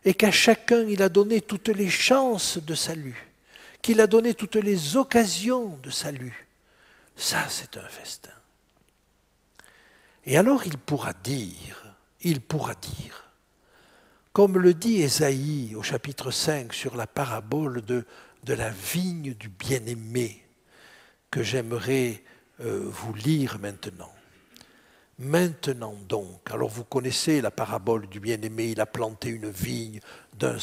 et qu'à chacun il a donné toutes les chances de salut, qu'il a donné toutes les occasions de salut. Ça c'est un festin. Et alors il pourra dire, comme le dit Ésaïe au chapitre 5 sur la parabole de la vigne du bien-aimé, que j'aimerais vous lire maintenant. Maintenant donc, alors vous connaissez la parabole du bien-aimé, il a planté une vigne d'un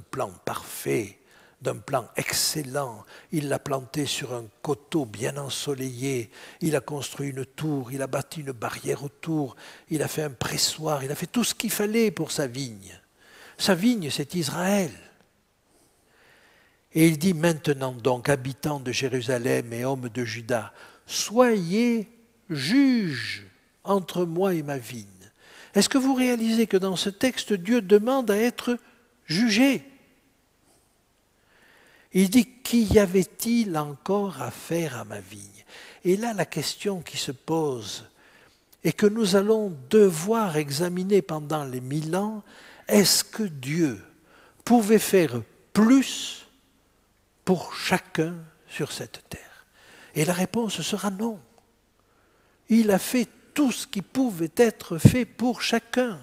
plan parfait, d'un plan excellent, il l'a plantée sur un coteau bien ensoleillé, il a construit une tour, il a bâti une barrière autour, il a fait un pressoir, il a fait tout ce qu'il fallait pour sa vigne. Sa vigne, c'est Israël. Et il dit maintenant donc, habitants de Jérusalem et hommes de Juda, soyez juges entre moi et ma vigne. Est-ce que vous réalisez que dans ce texte, Dieu demande à être jugé? Il dit, qu'y avait-il encore à faire à ma vigne? Et là, la question qui se pose et que nous allons devoir examiner pendant les 1000 ans, est-ce que Dieu pouvait faire plus pour chacun sur cette terre? Et la réponse sera non. Il a fait tout ce qui pouvait être fait pour chacun.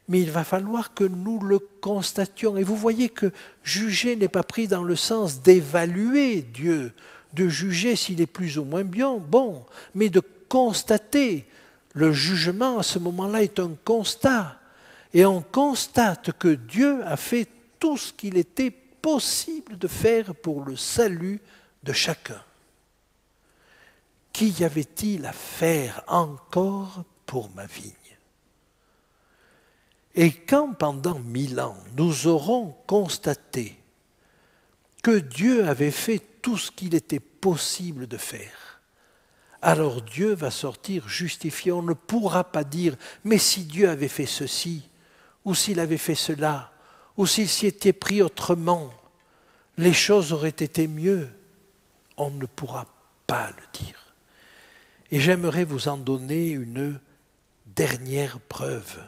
Mais il va falloir que nous le constations. Et vous voyez que juger n'est pas pris dans le sens d'évaluer Dieu, de juger s'il est plus ou moins bien, bon, mais de constater. Le jugement, à ce moment-là, est un constat. Et on constate que Dieu a fait tout ce qu'il était possible de faire pour le salut de chacun. Qu'y avait-il à faire encore pour ma vigne? Et quand pendant 1000 ans, nous aurons constaté que Dieu avait fait tout ce qu'il était possible de faire, alors Dieu va sortir justifié. On ne pourra pas dire, mais si Dieu avait fait ceci, ou s'il avait fait cela, ou s'il s'y était pris autrement, les choses auraient été mieux. On ne pourra pas le dire. Et j'aimerais vous en donner une dernière preuve.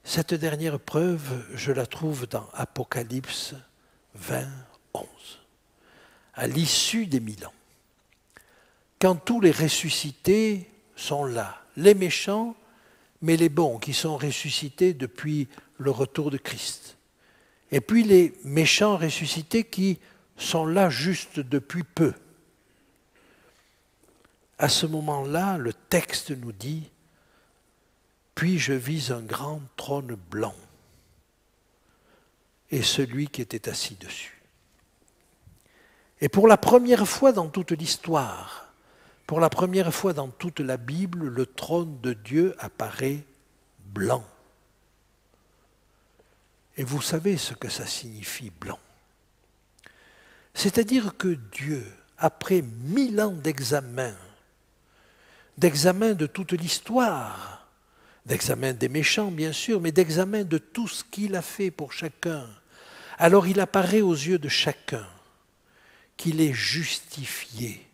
Cette dernière preuve, je la trouve dans Apocalypse 20, 11. À l'issue des 1000 ans, quand tous les ressuscités sont là, les méchants, mais les bons qui sont ressuscités depuis le retour de Christ, et puis les méchants ressuscités qui sont là juste depuis peu. À ce moment-là, le texte nous dit « Puis je vis un grand trône blanc et celui qui était assis dessus. » Et pour la première fois dans toute l'histoire, pour la première fois dans toute la Bible, le trône de Dieu apparaît blanc. Et vous savez ce que ça signifie blanc. C'est-à-dire que Dieu, après 1000 ans d'examen de toute l'histoire, d'examen des méchants bien sûr, mais d'examen de tout ce qu'il a fait pour chacun, alors il apparaît aux yeux de chacun qu'il est justifié,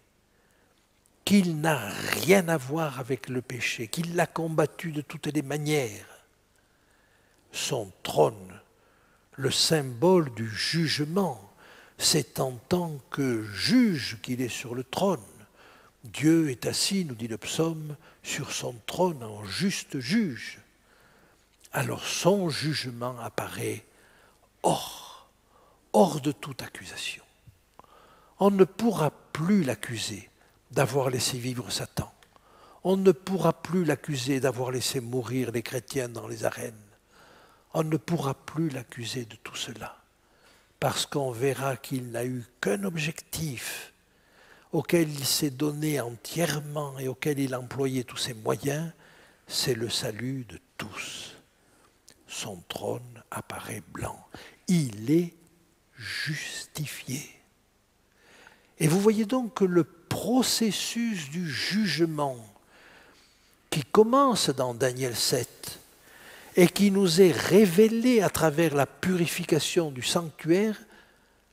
qu'il n'a rien à voir avec le péché, qu'il l'a combattu de toutes les manières. Son trône, le symbole du jugement, c'est en tant que juge qu'il est sur le trône. Dieu est assis, nous dit le psaume, sur son trône en juste juge. Alors son jugement apparaît hors de toute accusation. On ne pourra plus l'accuser d'avoir laissé vivre Satan. On ne pourra plus l'accuser d'avoir laissé mourir les chrétiens dans les arènes. On ne pourra plus l'accuser de tout cela, parce qu'on verra qu'il n'a eu qu'un objectif auquel il s'est donné entièrement et auquel il a employé tous ses moyens, c'est le salut de tous. Son trône apparaît blanc. Il est justifié. Et vous voyez donc que le processus du jugement qui commence dans Daniel 7 et qui nous est révélé à travers la purification du sanctuaire,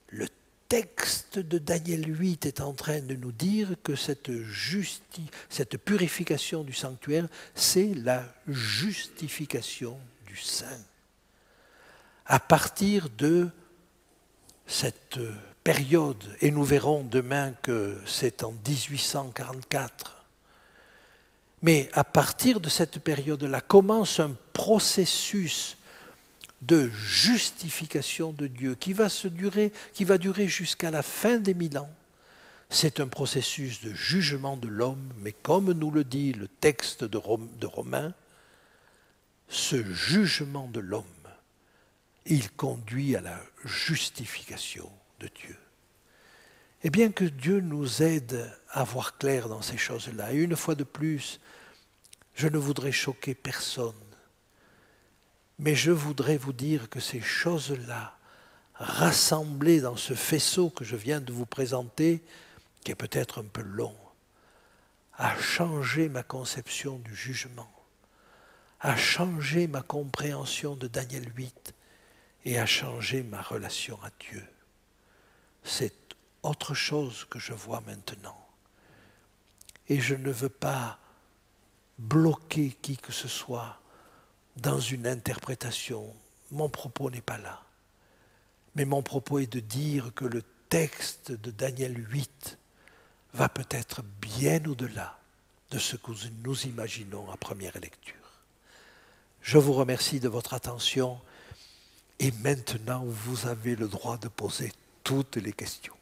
le texte de Daniel 8 est en train de nous dire que cette purification du sanctuaire, c'est la justification du saint. À partir de cette période, et nous verrons demain que c'est en 1844, mais à partir de cette période-là commence un processus de justification de Dieu qui va durer jusqu'à la fin des 1000 ans. C'est un processus de jugement de l'homme, mais comme nous le dit le texte de Romains, ce jugement de l'homme, il conduit à la justification de Dieu. Et bien que Dieu nous aide à voir clair dans ces choses-là, et une fois de plus, je ne voudrais choquer personne, mais je voudrais vous dire que ces choses-là rassemblés dans ce faisceau que je viens de vous présenter, qui est peut-être un peu long, a changé ma conception du jugement, a changé ma compréhension de Daniel 8 et a changé ma relation à Dieu. C'est autre chose que je vois maintenant. Et je ne veux pas bloquer qui que ce soit dans une interprétation. Mon propos n'est pas là. Mais mon propos est de dire que le texte de Daniel 8 va peut-être bien au-delà de ce que nous imaginons à première lecture. Je vous remercie de votre attention et maintenant vous avez le droit de poser toutes les questions.